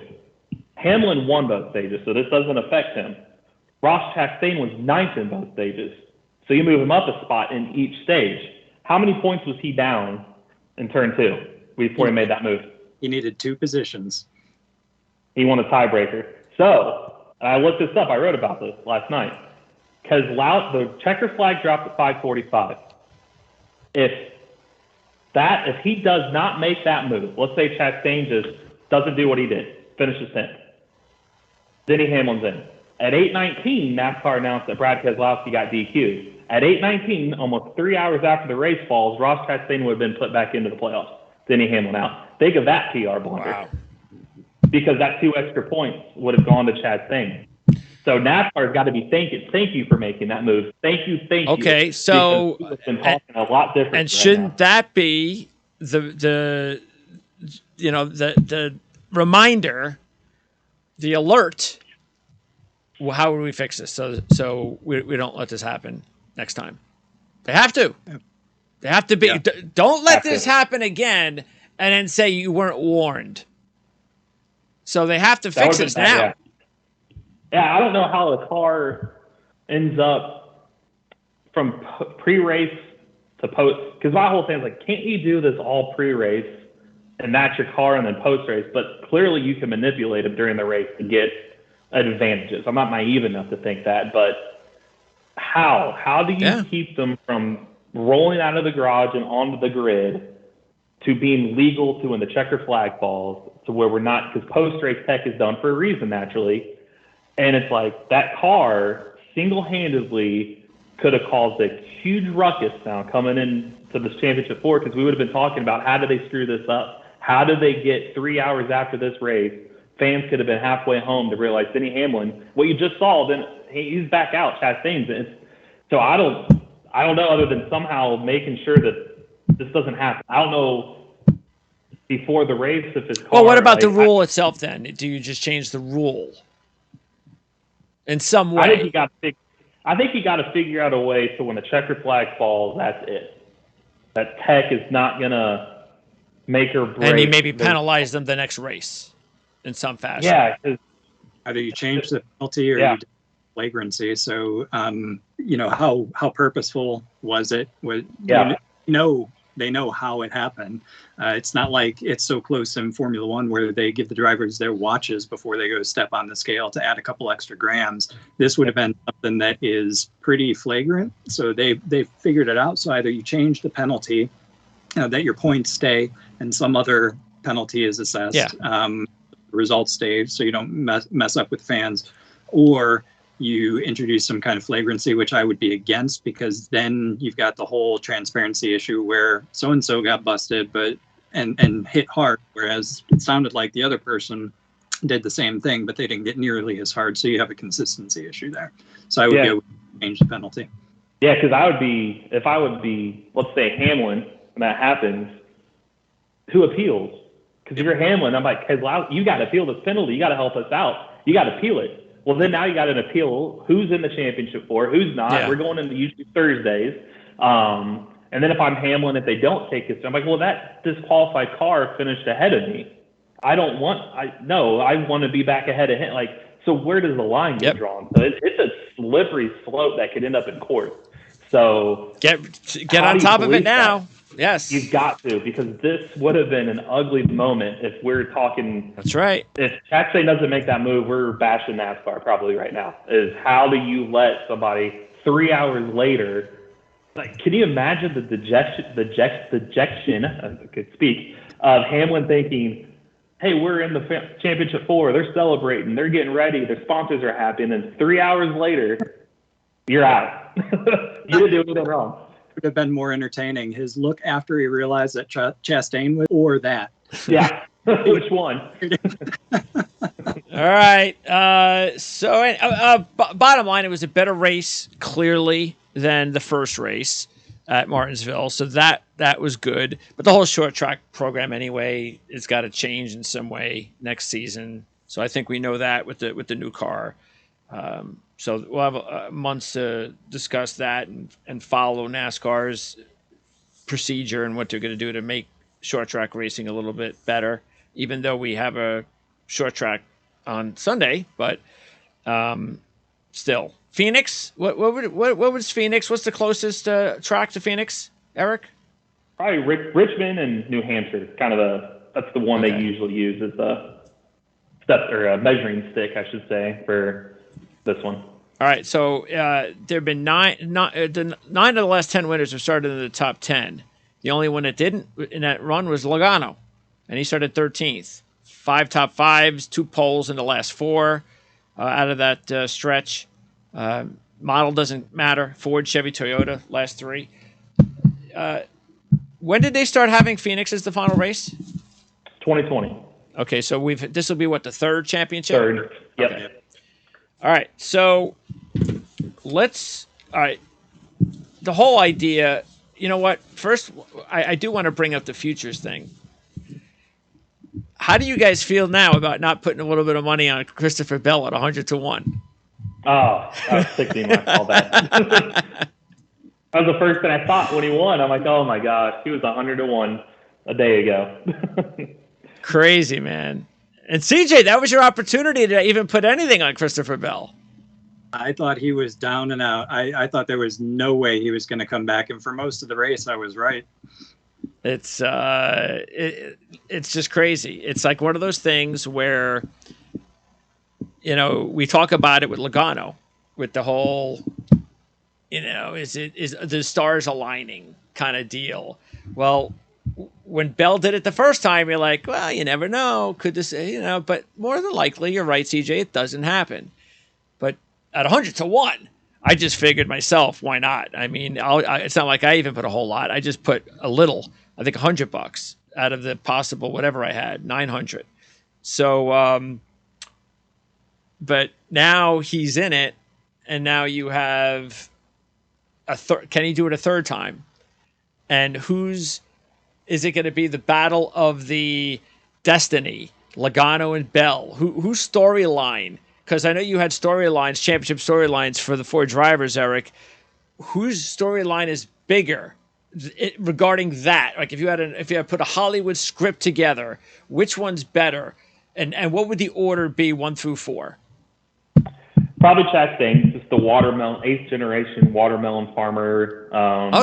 Hamlin won both stages, so this doesn't affect him. Ross Chastain was 9th in both stages, so you move him up a spot in each stage. How many points was he down in turn 2 before he made that move? He needed 2 positions. He won a tiebreaker. So, I looked this up. I wrote about this last night. The checker flag dropped at 5:45. If he does not make that move, let's say Chastain just doesn't do what he did, finishes 10th. Denny Hamlin's in. At 8:19, NASCAR announced that Brad Keselowski got DQ'd. At 8:19, almost 3 hours after the race falls, Ross Chastain would have been put back into the playoffs. Denny Hamlin out. Think of that PR blunder. Wow. Because that 2 extra points would have gone to Chastain. So NASCAR's got to be thank you for making that move. Thank you. Okay, so been talking a lot different. And shouldn't that be the reminder, the alert? Well, how would we fix this so we don't let this happen next time? They have to. They have to be. Yeah. Don't let this happen again, and then say you weren't warned. So they have to fix this now. Yeah, I don't know how the car ends up from pre-race to post. Because my whole thing is like, can't you do this all pre-race and that's your car and then post-race? But clearly you can manipulate them during the race to get advantages. I'm not naive enough to think that, but how? How do you keep them from rolling out of the garage and onto the grid to being legal to when the checker flag falls to where we're not, because post-race tech is done for a reason naturally. And it's like that car single-handedly could have caused a huge ruckus now coming into this championship four, because we would have been talking about how did they screw this up? How did they get 3 hours after this race? Fans could have been halfway home to realize Denny Hamlin, what you just saw, then he's back out. Chastain's. So I don't know, other than somehow making sure that this doesn't happen. I don't know before the race if it's. Well, what about the rule itself then? Do you just change the rule in some way? I think you got to figure out a way so when the checker flag falls, that's it. That tech is not gonna make or break. And you maybe penalize them the next race in some fashion. Yeah. Either you change the penalty or you do flagrancy. So, how purposeful was it? They know how it happened. It's not like it's so close in Formula One where they give the drivers their watches before they go step on the scale to add a couple extra grams. This would have been something that is pretty flagrant. So they figured it out. So either you change the penalty, that your points stay, and some other penalty is assessed. Results stay, so you don't mess up with fans, or you introduce some kind of flagrancy, which I would be against, because then you've got the whole transparency issue where so-and-so got busted and hit hard, whereas it sounded like the other person did the same thing, but they didn't get nearly as hard. So you have a consistency issue there. So I would go change the penalty. Yeah, because if I would be, let's say Hamlin, and that happens, who appeals? Because if you're Hamlin, I'm like, hey, you got to appeal this penalty. You got to help us out. You got to appeal it. Well, then now you got an appeal. Who's in the championship for? Who's not? Yeah. We're going into usually Thursdays. And then if I'm Hamlin, if they don't take it, I'm like, well, that disqualified car finished ahead of me. I want to be back ahead of him. Like, so where does the line get drawn? So it's a slippery slope that could end up in court. So get on top of it now. That? Yes, you've got to, because this would have been an ugly moment if we're talking. That's right. If Chastain doesn't make that move, we're bashing NASCAR probably right now. Is how do you let somebody 3 hours later? Like, can you imagine the dejection? I could speak of Hamlin thinking, hey, we're in the championship 4. They're celebrating. They're getting ready. Their sponsors are happy. And then 3 hours later, you're out. You didn't do anything wrong. Would have been more entertaining. His look after he realized that Chastain was, or that. Yeah. Which one? All right. Bottom line, it was a better race, clearly, than the first race at Martinsville. So that was good. But the whole short track program, anyway, it's got to change in some way next season. So I think we know that with the new car. So we'll have months to discuss that and follow NASCAR's procedure and what they're going to do to make short track racing a little bit better, even though we have a short track on Sunday. But still, Phoenix, what was Phoenix? What's the closest track to Phoenix, Eric? Probably Richmond and New Hampshire. That's the one they usually use as a measuring stick, I should say, for this one. All right, so there have been nine of the last 10 winners have started in the top 10. The only one that didn't in that run was Logano, and he started 13th. 5 top 5s, 2 poles in the last 4 out of that stretch. Model doesn't matter. Ford, Chevy, Toyota, last 3. When did they start having Phoenix as the final race? 2020. Okay, so this will be what, the third championship? Third. Yep. Okay. All right, so the whole idea, you know what? First, I do want to bring up the futures thing. How do you guys feel now about not putting a little bit of money on Christopher Bell at 100-1? Oh, I was 16 when I saw that. That was the first thing I thought when he won. I'm like, oh my gosh, he was 100-1 a day ago. Crazy, man. And CJ, that was your opportunity to even put anything on Christopher Bell. I thought he was down and out. I thought there was no way he was going to come back. And for most of the race, I was right. It's just crazy. It's like one of those things where, we talk about it with Logano, with the whole, is the stars aligning kind of deal. Well, when Bell did it the first time, you're like, well, you never know. Could this, but more than likely, you're right, CJ, it doesn't happen. But at 100-1, I just figured myself, why not? I mean, it's not like I even put a whole lot. I just put a little, I think $100 out of the possible whatever I had, 900. So, but now he's in it, and now you have can he do it a third time? And is it going to be the battle of the destiny, Logano and Bell? Whose storyline? Because I know you had storylines, championship storylines for the 4 drivers, Eric. Whose storyline is bigger regarding that? Like if you had put a Hollywood script together, which one's better? And what would the order be 1 through 4? Probably Chastain, just the watermelon, 8th generation watermelon farmer.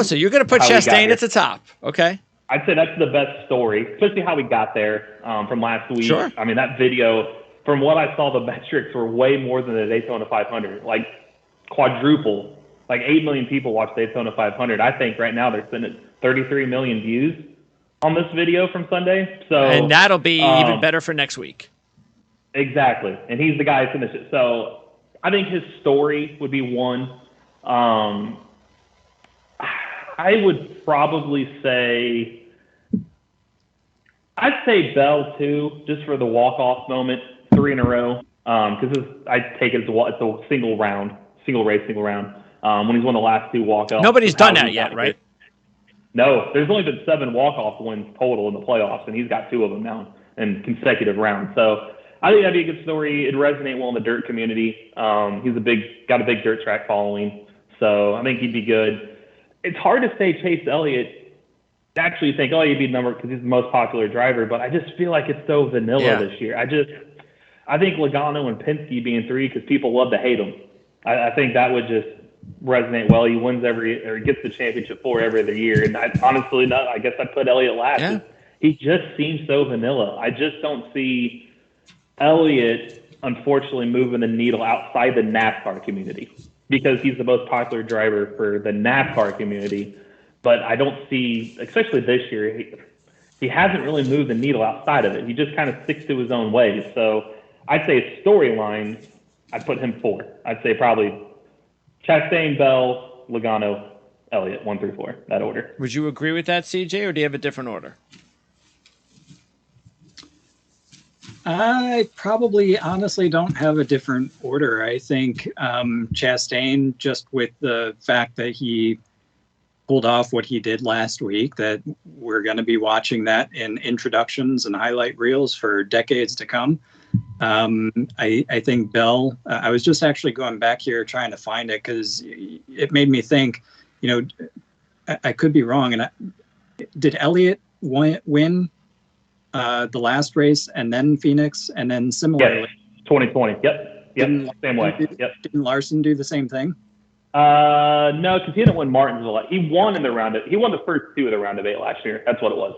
So you're going to put Chastain at the top. Okay. I'd say that's the best story, especially how we got there from last week. Sure. I mean, that video, from what I saw, the metrics were way more than the Daytona 500, like quadruple. Like 8 million people watch Daytona 500. I think right now they're sitting at 33 million views on this video from Sunday. And that'll be even better for next week. Exactly. And he's the guy who finished it. So I think his story would be one. I would probably say Bell too, just for the walk-off moment. 3 in a row. Because I take it as a single round, single race, single round. When he's won the last 2 walk-offs. Nobody's done that yet, right? No, there's only been 7 walk-off wins total in the playoffs, and he's got 2 of them now in consecutive rounds. So I think that'd be a good story. It'd resonate well in the dirt community. He's got a big dirt track following, so I think he'd be good. It's hard to say Chase Elliott. Actually, think, he'd be the number because he's the most popular driver, but I just feel like it's so vanilla this year. I think Logano and Penske being 3 because people love to hate him. I think that would just resonate well. He wins he gets the championship 4 every other year, and I guess I'd put Elliott last. Yeah. He just seems so vanilla. I just don't see Elliott, unfortunately, moving the needle outside the NASCAR community because he's the most popular driver for the NASCAR community. But I don't see, especially this year, he hasn't really moved the needle outside of it. He just kind of sticks to his own ways. So I'd say storyline, I'd put him 4. I'd say probably Chastain, Bell, Logano, Elliott, 1 through 4, that order. Would you agree with that, CJ, or do you have a different order? I probably honestly don't have a different order. I think Chastain, just with the fact that he pulled off what he did last week, that we're going to be watching that in introductions and highlight reels for decades to come. I think Bell, I was just actually going back here trying to find it because it made me think, I could be wrong. And did Elliott win the last race and then Phoenix and then similarly? Yes, 2020. Yep. Same way. Yep. Didn't Larson do the same thing? No, because he didn't win Martinsville. He won in the round of. He won the first 2 of the round of 8 last year. That's what it was.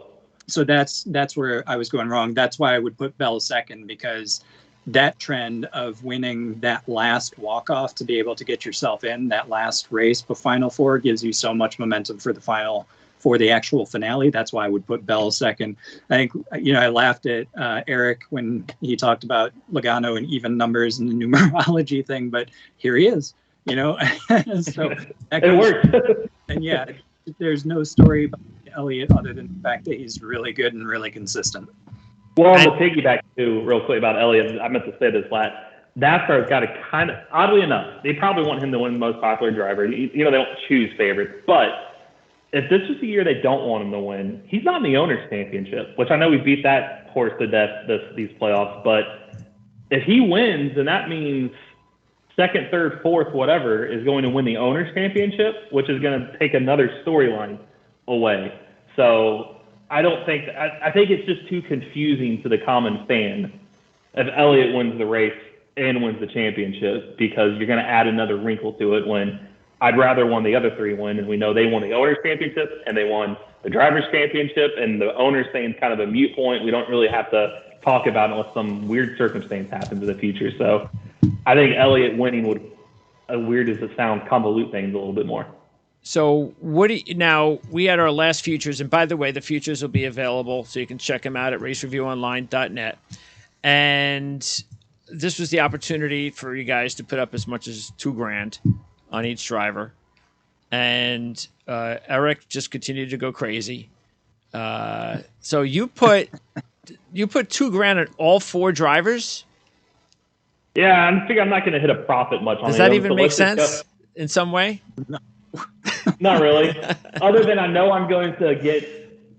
So that's where I was going wrong. That's why I would put Bell second, because that trend of winning that last walk-off to be able to get yourself in that last race, but Final Four gives you so much momentum for the actual finale. That's why I would put Bell second. I think, I laughed at Eric when he talked about Logano and even numbers and the numerology thing, but here he is, So it worked. And yeah, there's no story about Elliott other than the fact that he's really good and really consistent. Well, on the piggyback too, real quick about Elliott, I meant to say this last. NASCAR's got a kind of, oddly enough, they probably want him to win the most popular driver. They don't choose favorites, but if this is the year they don't want him to win, he's not in the Owners' Championship, which I know we beat that horse to death these playoffs. But if he wins, then that means second, third, fourth, whatever, is going to win the Owners' Championship, which is going to take another storyline away. So I think it's just too confusing to the common fan if Elliott wins the race and wins the championship, because you're going to add another wrinkle to it when I'd rather one the other 3 win, and we know they won the Owners' Championship and they won the Drivers' Championship, and the Owners' thing is kind of a moot point. We don't really have to talk about it unless some weird circumstance happens in the future. So I think Elliott winning would, as weird as it sounds, convolute things a little bit more. So now we had our last futures, and by the way, the futures will be available, so you can check them out at racereviewonline.net. And this was the opportunity for you guys to put up as much as $2,000 on each driver. And Eric just continued to go crazy. So you put $2,000 on all 4 drivers? Yeah, I figure I'm not going to hit a profit much on it. Does that even make sense in some way? No. Not really. Other than I know I'm going to get,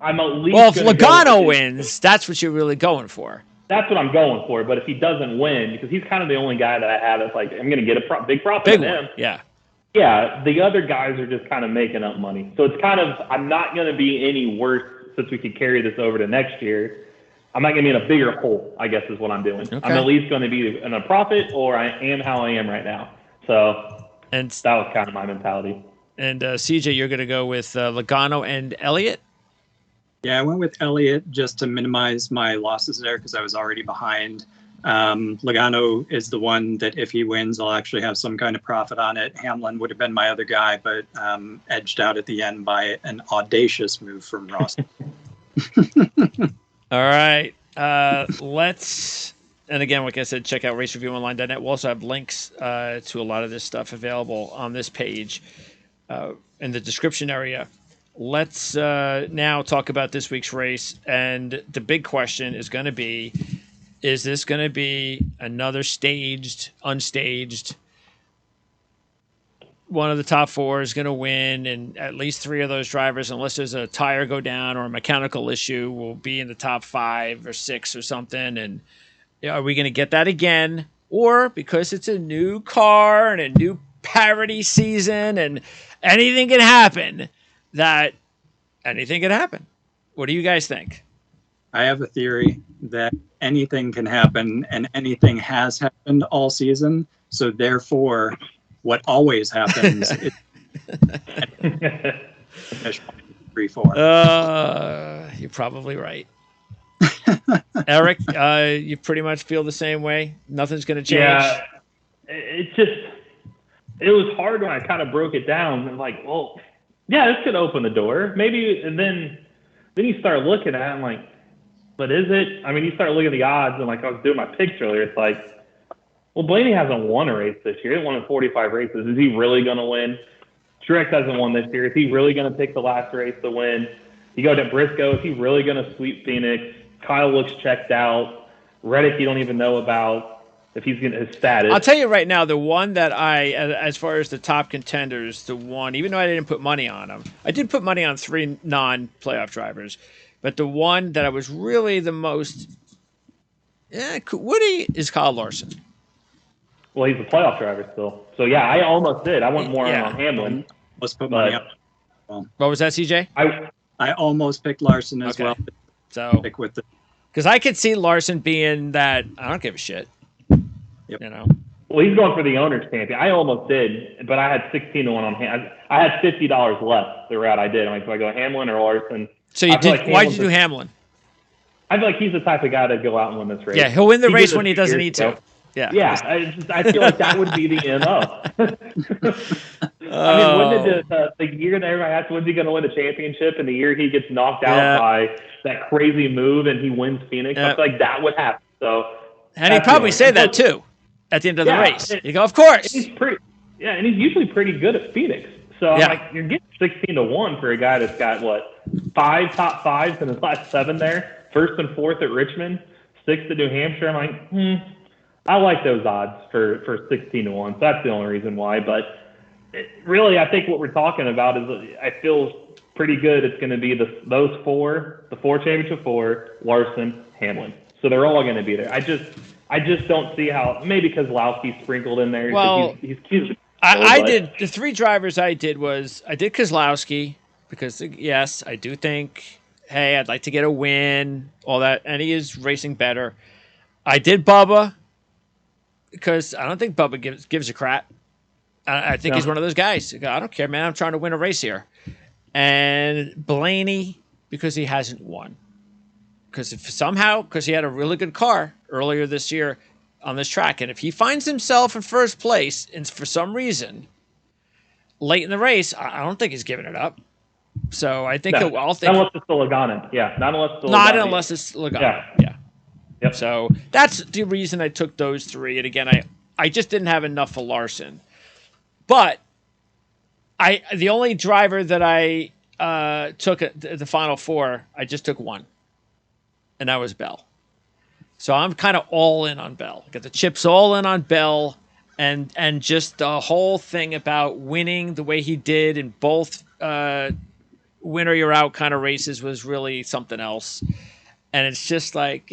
I'm at least. Well, if Logano wins, that's what you're really going for. That's what I'm going for. But if he doesn't win, because he's kind of the only guy that I have that's like, I'm going to get a big profit on him. Yeah. Yeah, the other guys are just kind of making up money. So it's kind of, I'm not going to be any worse since we could carry this over to next year. I'm not going to be in a bigger hole, I guess is what I'm doing. Okay. I'm at least going to be in a profit, or I am how I am right now. So that was kind of my mentality. And CJ, you're going to go with Logano and Elliott? Yeah, I went with Elliott just to minimize my losses there because I was already behind. Logano is the one that if he wins, I'll actually have some kind of profit on it. Hamlin would have been my other guy, but edged out at the end by an audacious move from Ross. All right. Let's, and again, like I said, check out racereviewonline.net. We'll also have links to a lot of this stuff available on this page in the description area. Let's now talk about this week's race. And the big question is going to be, is this going to be another staged, unstaged? One of the top four is going to win, and at least three of those drivers, unless there's a tire go down or a mechanical issue, will be in the top 5 or 6 or something. And are we going to get that again? Or because it's a new car and a new parity season and anything can happen, that anything can happen? What do you guys think? I have a theory that anything can happen, and anything has happened all season. So therefore, what always happens is 3-4. You're probably right. Eric, you pretty much feel the same way? Nothing's going to change? Yeah, it was hard when I kind of broke it down. And like, well, yeah, this could open the door. Maybe, and then you start looking at it and like, but is it? I mean, you start looking at the odds, and like I was doing my picks earlier, it's like, well, Blaney hasn't won a race this year. He won in 45 races. Is he really going to win? Truex hasn't won this year. Is he really going to pick the last race to win? You go to Briscoe. Is he really going to sweep Phoenix? Kyle looks checked out. Reddick, you don't even know about if he's going to his status. I'll tell you right now, the one that as far as the top contenders, the one, even though I didn't put money on them, I did put money on 3 non-playoff drivers, but the one that I was really the most, Woody, is Kyle Larson. Well, he's a playoff driver still. So, yeah, I almost did. I went more on Hamlin. Let's put money up. What was that, CJ? I almost picked Larson as well. So, pick with the, because I could see Larson being that, I don't give a shit. Yep. You know? Well, he's going for the owner's champion. I almost did, but I had 16-1 on Hamlin. I had $50 left the route I did. I'm like, do I go Hamlin or Larson? So you did. Like why did you do Hamlin? I feel like he's the type of guy to go out and win this race. Yeah, he'll win the race when he doesn't need to. Yeah. I feel like that would be the MO. I mean, wouldn't it the year that everybody asked, when's he going to win the championship, and the year he gets knocked out by that crazy move and he wins Phoenix, I feel like that would happen. So, and he'd probably say that too at the end of the race. You go, of course. And he's usually pretty good at Phoenix. So I'm like, you're getting 16-1 for a guy that's got 5 top 5s in his last 7 there, 1st and 4th at Richmond, 6th at New Hampshire. I'm like, I like those odds for 16-1. So that's the only reason why. But really, I think what we're talking about is I feel pretty good. It's going to be those 4, the 4 championship 4, Larson, Hamlin. So they're all going to be there. I just don't see how. Maybe because Kozlowski's sprinkled in there. Well, he's cute. I did the 3 drivers I did Kozlowski because yes, I do think, hey, I'd like to get a win, all that, and he is racing better. I did Bubba because I don't think Bubba gives a crap. I think he's one of those guys. I don't care, man. I'm trying to win a race here. And Blaney because he hasn't won. Because he had a really good car earlier this year on this track, and if he finds himself in first place, and for some reason, late in the race, I don't think he's giving it up. So I think I'll think. Not unless it's the Logano. Yeah, not unless it's Logano. Yeah. Yep. So that's the reason I took those 3. And again, I just didn't have enough for Larson. But the only driver that I took at the final 4, I just took 1, and that was Bell. So I'm kind of all in on Bell. Got the chips all in on Bell, and just the whole thing about winning the way he did in both winner you're out kind of races was really something else. And it's just like,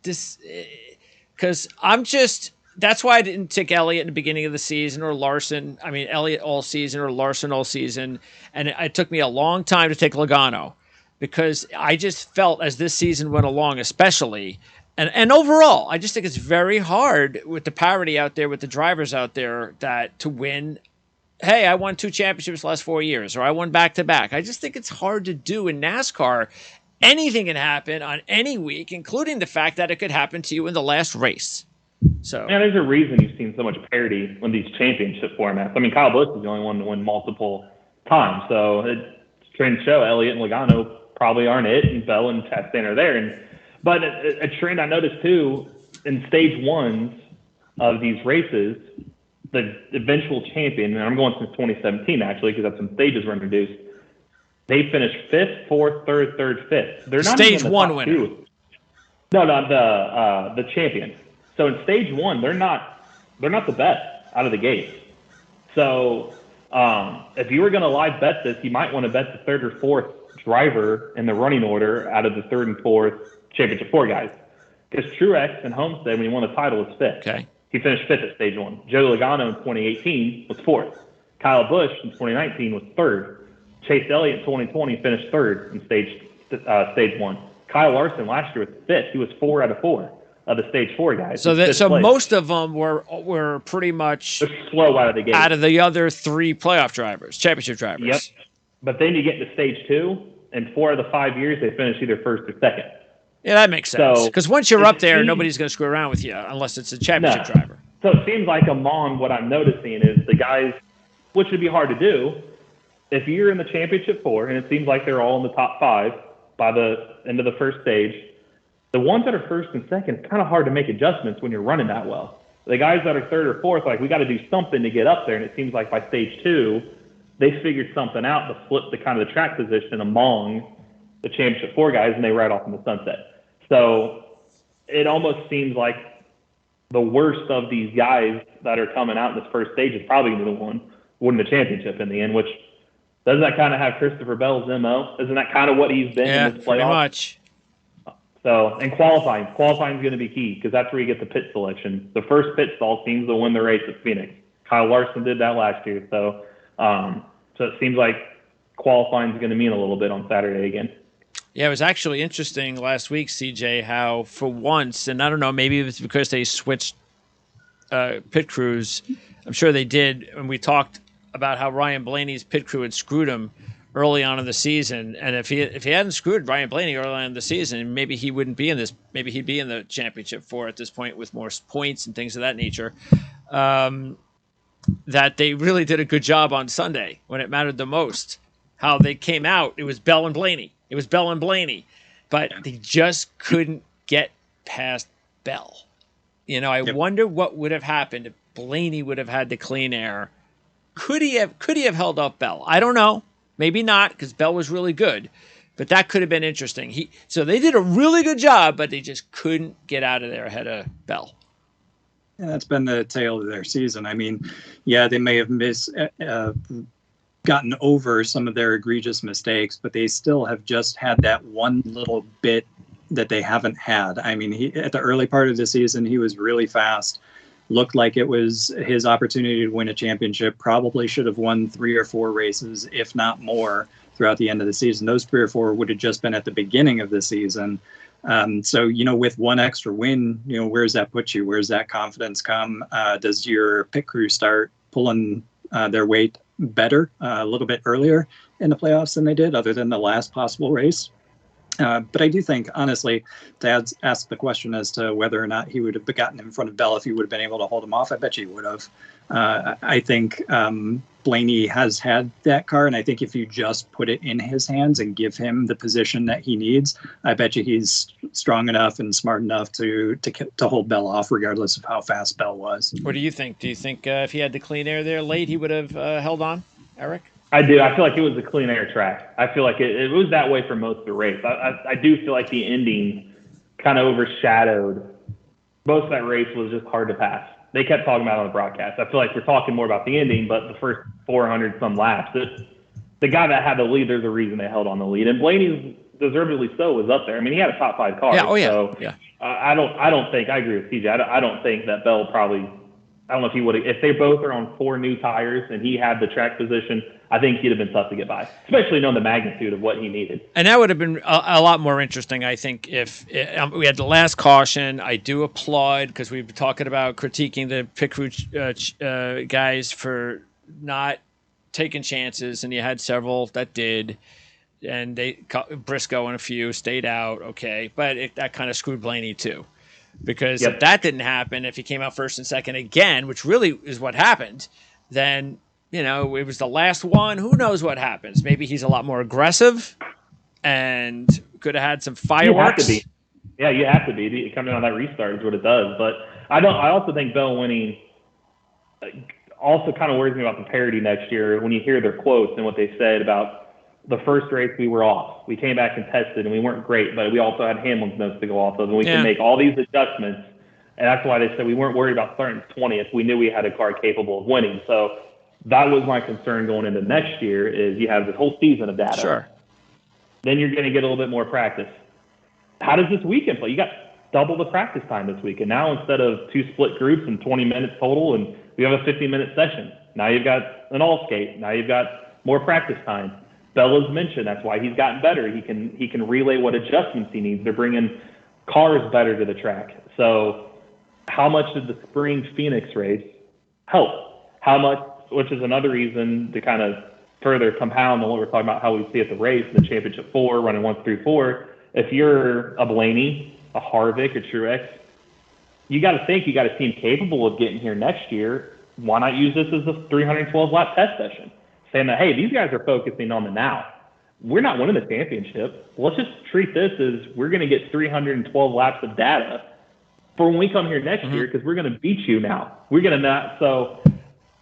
this, because that's why I didn't take Elliott in the beginning of the season or Larson. I mean, Elliott all season or Larson all season. And it took me a long time to take Logano because I just felt as this season went along, especially, and overall, I just think it's very hard with the parity out there, with the drivers out there, that to win. Hey, I won 2 championships the last 4 years, or I won back-to-back. I just think it's hard to do in NASCAR. Anything can happen on any week, including the fact that it could happen to you in the last race. So, there's a reason you've seen so much parity in these championship formats. I mean, Kyle Busch is the only one to win multiple times. So it's trying to show Elliott and Logano probably aren't it, and Bell and Chastain are there. But a trend I noticed too in stage 1s of these races, the eventual champion, and I'm going since 2017 actually because that's when stages were introduced. They finished 5th, 4th, 3rd, 5th. They're not stage even in the 1 top winner. 2. No, the champions. So in stage one, they're not the best out of the gate. So if you were going to live bet this, you might want to bet the third or fourth driver in the running order out of the third and fourth championship 4 guys. Because Truex and Homestead, when he won the title, was 5th. Okay. He finished 5th at stage 1. Joe Logano in 2018 was 4th. Kyle Busch in 2019 was 3rd. Chase Elliott in 2020 finished 3rd in stage 1. Kyle Larson last year was 5th. He was 4 out of 4 of the stage 4 guys. So most of them were pretty much slow out of the gate. Out of the other 3 playoff drivers, championship drivers. Yep. But then you get to stage 2, and 4 of the 5 years they finish either 1st or 2nd. Yeah, that makes sense. Because once you're up there, nobody's going to screw around with you unless it's a championship driver. So it seems like among what I'm noticing is the guys, which would be hard to do, if you're in the championship 4, and it seems like they're all in the top 5 by the end of the first stage, the ones that are 1st and 2nd, it's kind of hard to make adjustments when you're running that well. The guys that are 3rd or 4th, like, we got to do something to get up there, and it seems like by stage 2, they figured something out to flip the kind of the track position among the championship 4 guys, and they ride off in the sunset. So it almost seems like the worst of these guys that are coming out in this first stage is probably going to be the one winning the championship in the end, which doesn't that kind of have Christopher Bell's MO? Isn't that kind of what he's been in this playoff? Pretty much. So, and qualifying is going to be key because that's where you get the pit selection. The first pit stall teams will win the race at Phoenix. Kyle Larson did that last year. So it seems like qualifying is going to mean a little bit on Saturday again. Yeah, it was actually interesting last week, CJ, how for once, and I don't know, maybe it's because they switched pit crews. I'm sure they did. And we talked about how Ryan Blaney's pit crew had screwed him early on in the season. And if he hadn't screwed Ryan Blaney early on in the season, maybe he wouldn't be in this. Maybe he'd be in the championship 4 at this point with more points and things of that nature. That they really did a good job on Sunday when it mattered the most. How they came out, it was Bell and Blaney. But they just couldn't get past Bell. You know, I wonder what would have happened if Blaney would have had the clean air. Could he have held off Bell? I don't know. Maybe not, because Bell was really good. But that could have been interesting. So they did a really good job, but they just couldn't get out of there ahead of Bell. Yeah, that's been the tale of their season. I mean, yeah, they may have gotten over some of their egregious mistakes, but they still have just had that one little bit that they haven't had. I mean, at the early part of the season, he was really fast, looked like it was his opportunity to win a championship, probably should have won 3 or 4 races, if not more, throughout the end of the season. Those 3 or 4 would have just been at the beginning of the season. So, you know, with one extra win, you know, where's that put you? Where's that confidence come? Does your pit crew start pulling their weight better a little bit earlier in the playoffs than they did, other than the last possible race? But I do think, honestly, to ask the question as to whether or not he would have gotten in front of Bell if he would have been able to hold him off, I bet you he would have. I think Blaney has had that car, and I think if you just put it in his hands and give him the position that he needs, I bet you he's strong enough and smart enough to hold Bell off, regardless of how fast Bell was. What do you think? Do you think if he had the clean air there late, he would have held on, Eric? I do. I feel like it was a clean air track. I feel like it was that way for most of the race. I do feel like the ending kind of overshadowed. Most of that race was just hard to pass. They kept talking about it on the broadcast. I feel like we're talking more about the ending, but the first 400 some laps, the guy that had the lead, there's a reason they held on the lead. And Blaney's deservedly so was up there. I mean, he had a top 5 car. Yeah. Oh yeah. So yeah. I don't think, I agree with TJ. I don't think that Bell probably, I don't know if he would have, if they both are on 4 new tires and he had the track position, I think he'd have been tough to get by, especially knowing the magnitude of what he needed. And that would have been a lot more interesting, I think, if we had the last caution. I do applaud, because we've been talking about critiquing the pit crew guys for not taking chances, and you had several that did, and Briscoe and a few stayed out, okay, but that kind of screwed Blaney too. Because if that didn't happen, if he came out first and second again, which really is what happened, then, you know, it was the last one. Who knows what happens? Maybe he's a lot more aggressive and could have had some fireworks. You have to be. Yeah, you have to be. Coming on that restart is what it does. But I also think Bell winning also kind of worries me about the parity next year when you hear their quotes and what they said about the first race we were off. We came back and tested, and we weren't great, but we also had Hamlin's notes to go off of, and we can make all these adjustments. And that's why they said we weren't worried about starting 20th. We knew we had a car capable of winning. So that was my concern going into next year is you have this whole season of data. Sure. Then you're going to get a little bit more practice. How does this weekend play? You got double the practice time this week. And now instead of 2 split groups and 20 minutes total, and we have a 50-minute session. Now you've got an all skate. Now you've got more practice time. Bella's mentioned that's why he's gotten better. He can relay what adjustments he needs. They're bringing cars better to the track. So how much did the spring Phoenix race help? How much, which is another reason to kind of further compound on what we're talking about, how we see at the race, the championship 4, running 1 through 4. If you're a Blaney, a Harvick, a Truex, you got to think you got a team capable of getting here next year. Why not use this as a 312-lap test session? Saying that, hey, these guys are focusing on the now. We're not winning the championship. Let's just treat this as we're going to get 312 laps of data for when we come here next year because we're going to beat you now. We're going to not. So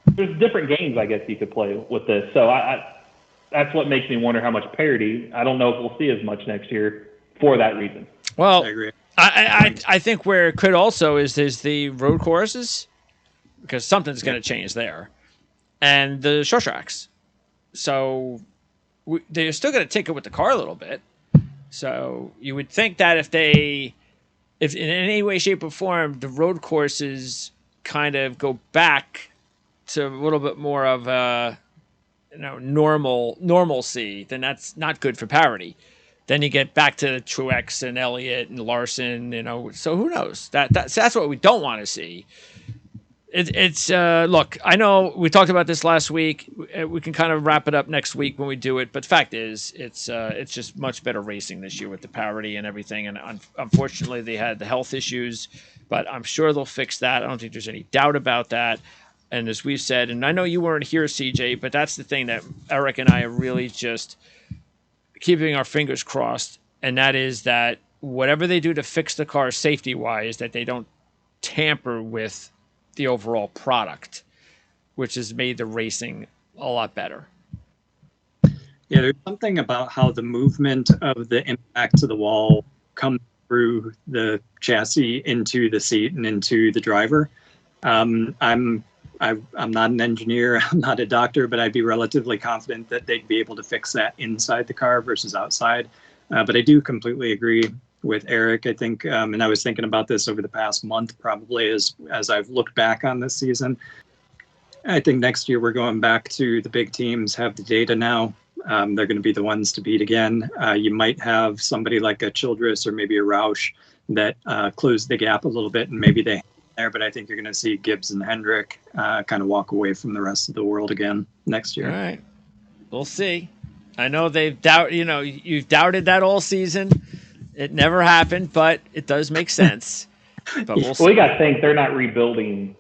there's different games, I guess, you could play with this. So that's what makes me wonder how much parity. I don't know if we'll see as much next year for that reason. Well, I agree. I think where it could also is the road courses, because something's going to change there, and the short tracks. So they're still going to tinker with the car a little bit. So you would think that if in any way, shape, or form, the road courses kind of go back to a little bit more of a normalcy, then that's not good for parity. Then you get back to Truex and Elliott and Larson, So who knows? That's what we don't want to see. It's look, I know we talked about this last week. We can kind of wrap it up next week when we do it. But the fact is, it's just much better racing this year with the parity and everything. And unfortunately, they had the health issues, but I'm sure they'll fix that. I don't think there's any doubt about that. And as we've said, and I know you weren't here, CJ, but that's the thing that Eric and I are really just keeping our fingers crossed. And that is that whatever they do to fix the car safety-wise, that they don't tamper with the overall product, which has made the racing a lot better. Yeah, there's something about how the movement of the impact to the wall comes through the chassis into the seat and into the driver. I'm not an engineer, I'm not a doctor, but I'd be relatively confident that they'd be able to fix that inside the car versus outside. But I do completely agree with Eric. I think, and I was thinking about this over the past month, probably as I've looked back on this season. I think next year we're going back to the big teams have the data now. They're going to be the ones to beat again. You might have somebody like a Childress or maybe a Roush that close the gap a little bit, and maybe they there. But I think you're going to see Gibbs and Hendrick kind of walk away from the rest of the world again next year. All right, we'll see. I know you've doubted that all season. It never happened, but it does make sense. But we'll see. We got to think they're not rebuilding,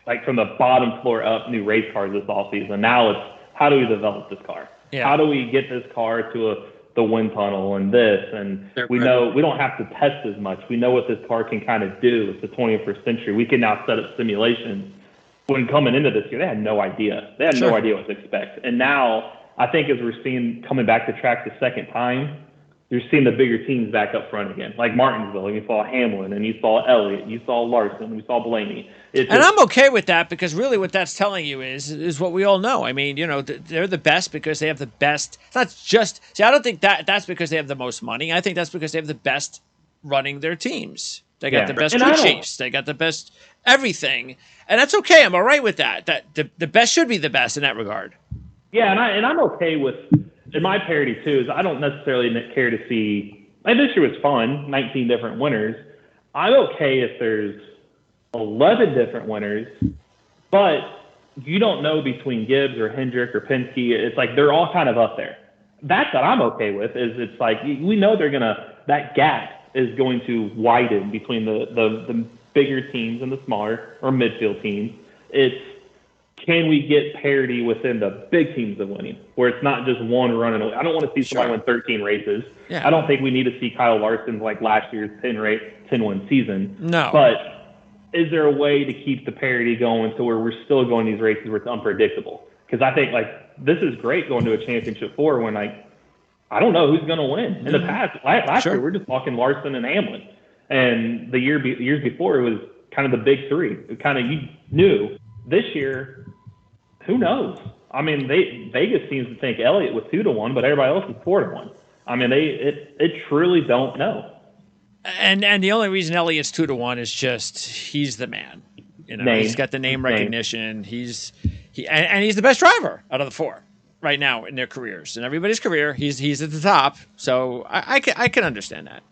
like from the bottom floor up, new race cars this offseason. Now it's how do we develop this car? Yeah. How do we get this car to the wind tunnel and this? And we know we don't have to test as much. We know what this car can kind of do. It's the 21st century. We can now set up simulations. When coming into this year, they had no idea. They had no idea what to expect. And now I think as we're seeing coming back to track the second time, you're seeing the bigger teams back up front again, like Martinsville. You saw Hamlin, and you saw Elliott, you saw Larson, you saw Blaney. And I'm okay with that because really what that's telling you is what we all know. I mean, they're the best because they have the best. It's not just I don't think that's because they have the most money. I think that's because they have the best running their teams. They got the best crew chiefs. They got the best everything, and that's okay. I'm all right with that. That the best should be the best in that regard. Yeah, and I'm okay with. And my parity, too, is I don't necessarily care to see – this year was fun, 19 different winners. I'm okay if there's 11 different winners, but you don't know between Gibbs or Hendrick or Penske. It's like they're all kind of up there. That's what I'm okay with is it's like we know they're going to – that gap is going to widen between the bigger teams and the smaller or midfield teams. It's can we get parity within the big teams of winning, where it's not just one running away? I don't want to see somebody win 13 races. Yeah. I don't think we need to see Kyle Larson like last year's 10-win season. No. But is there a way to keep the parity going to where we're still going these races where it's unpredictable? Because I think like this is great going to a championship 4 when I don't know who's going to win. In the past, last year, we're just talking Larson and Hamlin. And the years before, it was kind of the big 3. It kind of, you knew. This year, who knows? I mean, Vegas seems to think Elliott was 2-1, but everybody else is 4-1. I mean, it truly don't know. And the only reason Elliott's 2-1 is just he's the man. You know, he's got the name recognition. He's the best driver out of the 4 right now in their careers. In everybody's career, he's at the top. So I can understand that.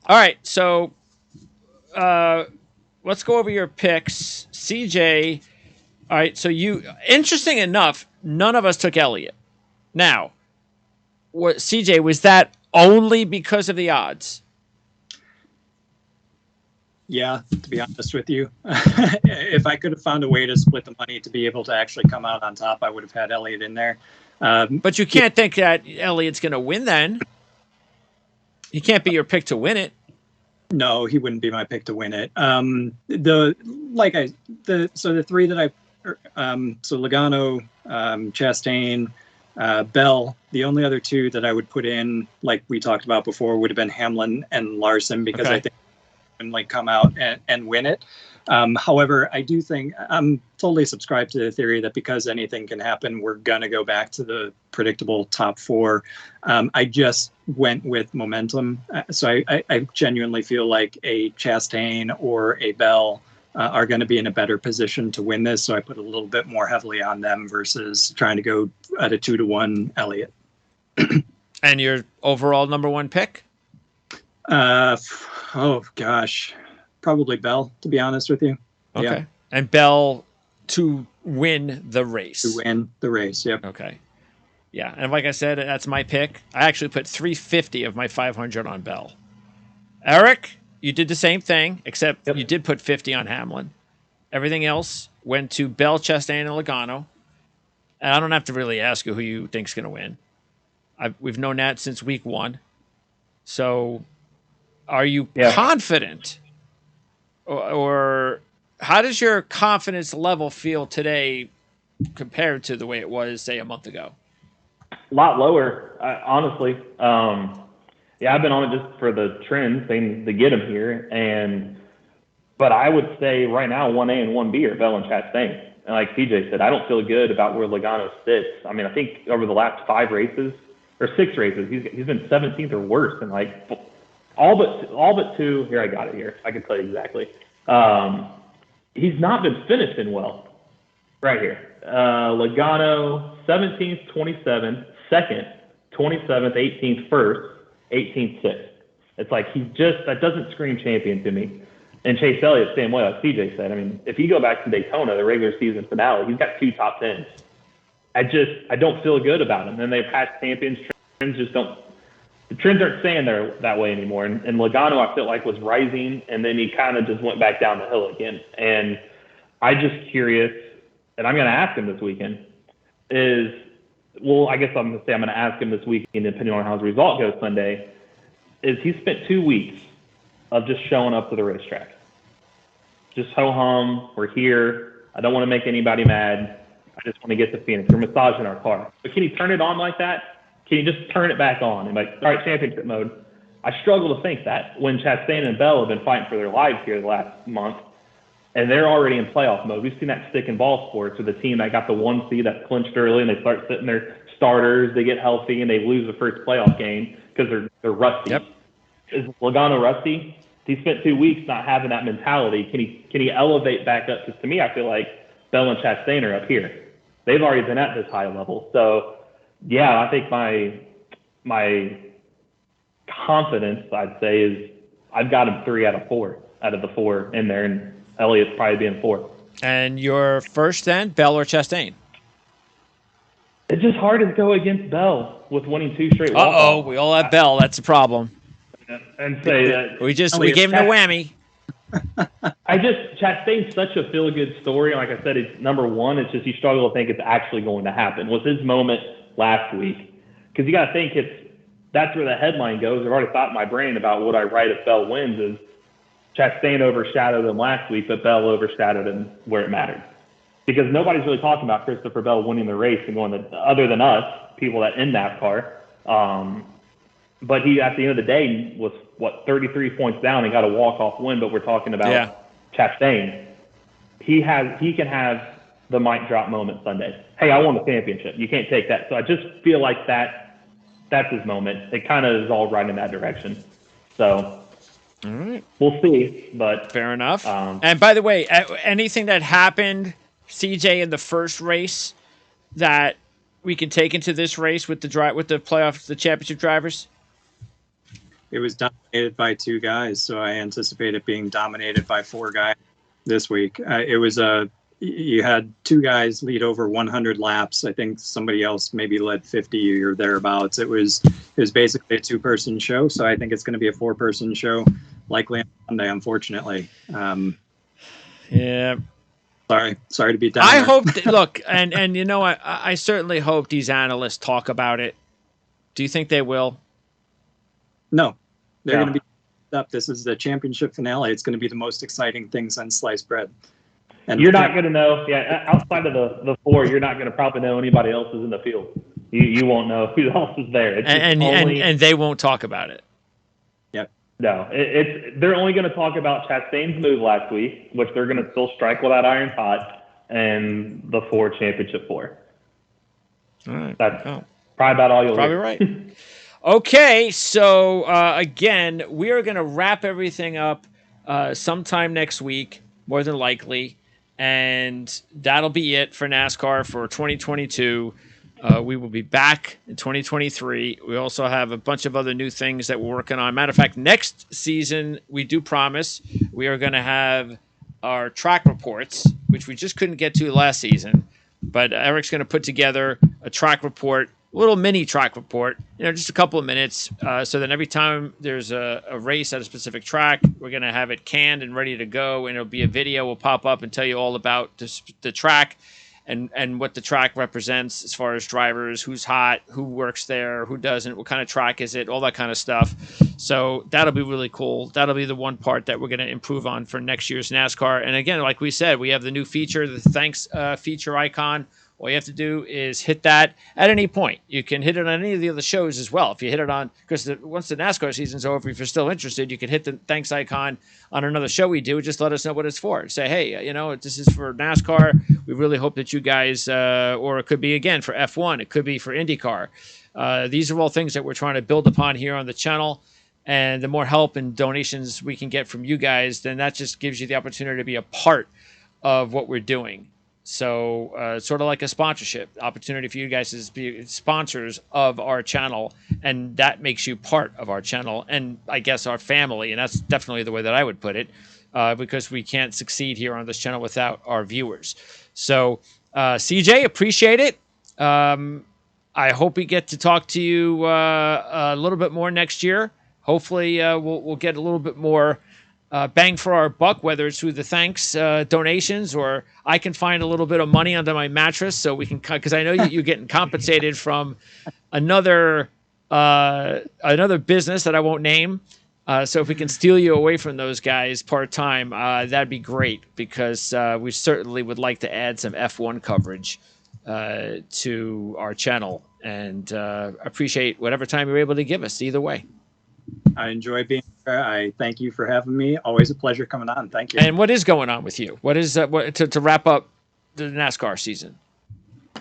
All right, so let's go over your picks. CJ, all right, so interesting enough, none of us took Elliott. Now, CJ, was that only because of the odds? Yeah, to be honest with you, if I could have found a way to split the money to be able to actually come out on top, I would have had Elliott in there. But you can't think that Elliott's going to win then. He can't be your pick to win it. No, he wouldn't be my pick to win it. The 3 that so Logano, Chastain, Bell. The only other 2 that I would put in, like we talked about before, would have been Hamlin and Larson, because I think come out and win it. However, I do think I'm totally subscribed to the theory that because anything can happen, we're gonna go back to the predictable top 4. I just went with momentum, so I genuinely feel like a Chastain or a Bell are going to be in a better position to win this. So I put a little bit more heavily on them versus trying to go at a 2-1 Elliott. And your overall number 1 pick? Oh gosh, probably Bell, to be honest with you. Okay. Yeah. And Bell to win the race. To win the race, yep. Okay. Yeah, and like I said, that's my pick. I actually put 350 of my 500 on Bell. Eric, you did the same thing, except you did put 50 on Hamlin. Everything else went to Bell, Chastain, and Logano. And I don't have to really ask you who you think's going to win. We've known that since week 1. So are you confident? Or how does your confidence level feel today compared to the way it was, say, a month ago? A lot lower, honestly. I've been on it just for the trends thing to get them here. But I would say right now 1A and 1B are Bell and Chastain. And like CJ said, I don't feel good about where Logano sits. I mean, I think over the last 5 races or 6 races, he's been 17th or worse. And like all but 2, here I got it here. I can tell you exactly. He's not been finishing well. Right here. Logano, 17th, 27th, 2nd, 27th, 18th, 1st, 18th, 6th. It's like that doesn't scream champion to me. And Chase Elliott, same way, like CJ said. I mean, if you go back to Daytona, the regular season finale, he's got 2 top 10s. I don't feel good about him. And they've had champions, trends just don't. The trends aren't staying there that way anymore. And Logano, I felt like, was rising, and then he kind of just went back down the hill again. And I'm just curious, and I'm going to ask him this weekend, I guess I'm going to say I'm going to ask him this weekend, depending on how his result goes Sunday, is he spent 2 weeks of just showing up to the racetrack. Just ho-hum, we're here. I don't want to make anybody mad. I just want to get to Phoenix. We're massaging our car. But can he turn it on like that? Can he just turn it back on and like, all right, championship mode? I struggle to think that when Chastain and Bell have been fighting for their lives here the last month, and they're already in playoff mode. We've seen that stick and ball sports with the team that got the 1 seed that clinched early, and they start sitting their starters, they get healthy, and they lose the first playoff game because they're rusty. Yep. Is Logano rusty? He spent 2 weeks not having that mentality. Can he elevate back up? Because to me, I feel like Bell and Chastain are up here. They've already been at this high level. So, yeah, I think my confidence, I'd say, is I've got him 3 out of 4 out of the 4 in there, and Elliott's probably being 4. And your first then, Bell or Chastain? It's just hard to go against Bell with winning 2 straight walk-offs. We all have Bell. That's the problem. And say that we gave him the whammy. Chastain's such a feel-good story. Like I said, it's number 1. It's just you struggle to think it's actually going to happen. Was his moment last week? Because you got to think that's where the headline goes. I've already thought in my brain about what I write if Bell wins is Chastain overshadowed him last week, but Bell overshadowed him where it mattered. because nobody's really talking about Christopher Bell winning the race and going other than us, people that in NASCAR. But he, at the end of the day, was 33 points down and got a walk-off win. But we're talking about Chastain. He can have the mic drop moment Sunday. Hey, I won the championship. You can't take that. So I just feel like that's his moment. It kind of is all right in that direction. So all right, we'll see. But fair enough. And by the way, anything that happened, CJ, in the first race that we can take into this race with the playoff, the championship drivers? It was dominated by 2 guys, so I anticipate it being dominated by 4 guys this week. You had 2 guys lead over 100 laps. I think somebody else maybe led 50 or thereabouts. It was basically a 2-person show, so I think it's going to be a 4-person show, likely on Sunday, unfortunately. Yeah. Sorry to be down. I hope. Look, and I certainly hope these analysts talk about it. Do you think they will? No, they're going to be up. This is the championship finale. It's going to be the most exciting thing since sliced bread. And you're not going to know. Yeah, outside of the 4, you're not going to probably know anybody else is in the field. You won't know who else is there. It's and they won't talk about it. Yep. No, they're only going to talk about Chastain's move last week, which they're going to still strike with that iron pot, and the Ford Championship 4. All right. That's probably about all you'll probably hear. Right. Okay, so again, we are going to wrap everything up sometime next week, more than likely, and that'll be it for NASCAR for 2022. We will be back in 2023. We also have a bunch of other new things that we're working on. Matter of fact, next season, we do promise we are going to have our track reports, which we just couldn't get to last season. But Eric's going to put together a track report, a little mini track report, just a couple of minutes. So then every time there's a race at a specific track, we're going to have it canned and ready to go. And it'll be a video will pop up and tell you all about the track and what the track represents as far as drivers, who's hot, who works there, who doesn't, what kind of track is it, all that kind of stuff. So that'll be really cool. That'll be the one part that we're going to improve on for next year's NASCAR. And again, like we said, we have the new feature, the thanks feature icon. All you have to do is hit that at any point. You can hit it on any of the other shows as well. If you hit it on, because once the NASCAR season's over, if you're still interested, you can hit the thanks icon on another show we do. Just let us know what it's for. Say, hey, this is for NASCAR. We really hope that you guys, or it could be, again, for F1. It could be for IndyCar. These are all things that we're trying to build upon here on the channel. And the more help and donations we can get from you guys, then that just gives you the opportunity to be a part of what we're doing. So sort of like a sponsorship opportunity for you guys to be sponsors of our channel, and that makes you part of our channel and I guess our family, and that's definitely the way that I would put it, because we can't succeed here on this channel without our viewers. So CJ, appreciate it. I hope we get to talk to you a little bit more next year. Hopefully we'll get a little bit more bang for our buck, whether it's through the thanks donations or I can find a little bit of money under my mattress so we can, because I know you're getting compensated from another business that I won't name. So if we can steal you away from those guys part-time, that'd be great, because we certainly would like to add some F1 coverage to our channel, and appreciate whatever time you're able to give us either way. I enjoy being here. I thank you for having me. Always a pleasure coming on. Thank you. And what is going on with you? What is to wrap up the NASCAR season?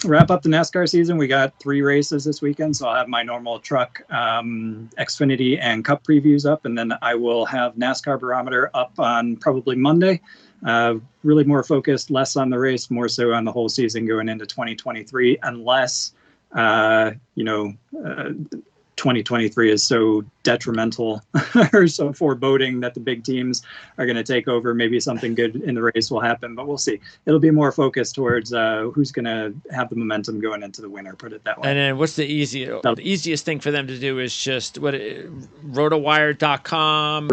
Wrap up the NASCAR season. We got 3 races this weekend, so I'll have my normal truck, Xfinity, and Cup previews up, and then I will have NASCAR Barometer up on probably Monday. Really more focused, less on the race, more so on the whole season going into 2023, unless 2023 is so detrimental or so foreboding that the big teams are going to take over. Maybe something good in the race will happen, but we'll see. It'll be more focused towards who's going to have the momentum going into the winter, put it that way. And then what's the easiest thing for them to do is just rotowire.com.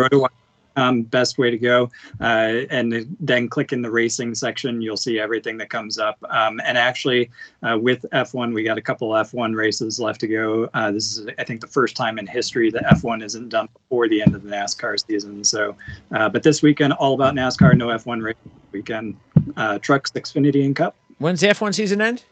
Best way to go. And then click in the racing section. You'll see everything that comes up. And actually, with F1, we got a couple F1 races left to go. This is, I think, the first time in history that F1 isn't done before the end of the NASCAR season. So, but this weekend, all about NASCAR, no F1 race. weekend. Trucks, Xfinity, and Cup. When's the F1 season end?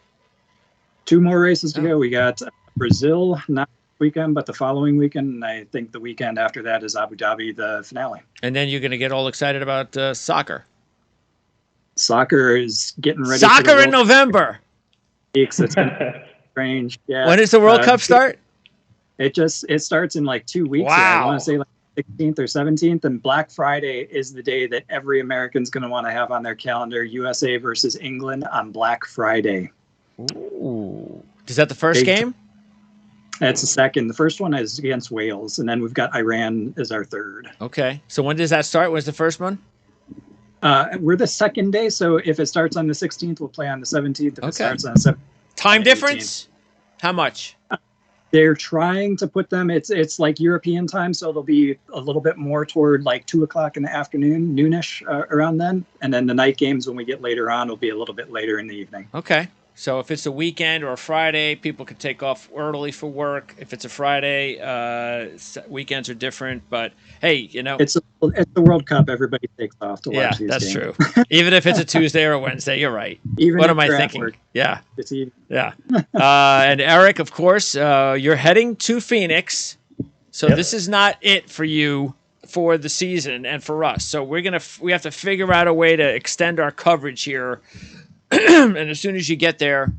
2 more races to go. We got Brazil, not this weekend, but the following weekend. And I think the weekend after that is Abu Dhabi, the finale. And then you're going to get all excited about soccer. Soccer is getting ready. Soccer in November. It's strange. Yeah. When does the World Cup start? It starts in like 2 weeks. Wow. Here. I want to say like 16th or 17th, and Black Friday is the day that every American's going to want to have on their calendar. USA versus England on Black Friday. Ooh. Is that the first game? That's the second. The first one is against Wales, and then we've got Iran as our third. Okay. So when does that start? When's the first one? We're the second day, so if it starts on the 16th, we'll play on the 17th. If it starts on the 17th. Time difference? How much? They're trying to put them, it's like European time, so they'll be a little bit more toward like 2 o'clock in the afternoon, noonish around then. And then the night games, when we get later on, will be a little bit later in the evening. Okay. So if it's a weekend or a Friday, people can take off early for work. If it's a Friday, weekends are different. But hey, it's the World Cup. Everybody takes off to watch these that's games. true. Even if it's a Tuesday or a Wednesday, you're right. What am I thinking? Work, yeah. It's even. Yeah. And Eric, of course, you're heading to Phoenix. So this is not it for you for the season and for us. So we have to figure out a way to extend our coverage here. And as soon as you get there,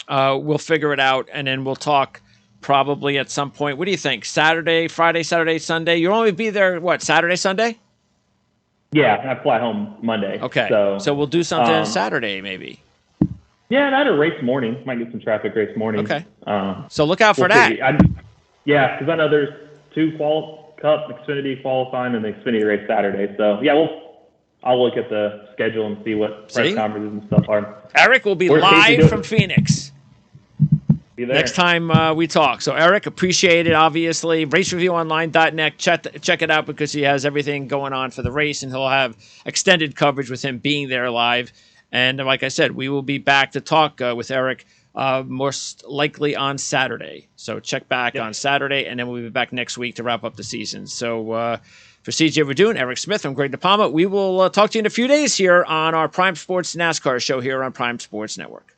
we'll figure it out, and then we'll talk probably at some point. What do you think? Saturday, Friday, Saturday, Sunday? You'll only be there, what, Saturday, Sunday? Yeah, I fly home Monday. Okay. So we'll do something on Saturday, maybe. Yeah, and I had a race morning. Might get some traffic race morning. Okay. So look out for that. Because I know there's 2 Cup Xfinity qualifying and the Xfinity race Saturday. So, yeah, I'll look at the schedule and see what press conferences and stuff are. Eric will be live from Phoenix be there next time we talk. So, Eric, appreciate it, obviously. RaceReviewOnline.net. Check it out because he has everything going on for the race, and he'll have extended coverage with him being there live. And like I said, we will be back to talk with Eric most likely on Saturday. So check back on Saturday, and then we'll be back next week to wrap up the season. So, for CJ Verdun, Eric Smith, I'm Greg DePalma. We will talk to you in a few days here on our Prime Sports NASCAR show here on Prime Sports Network.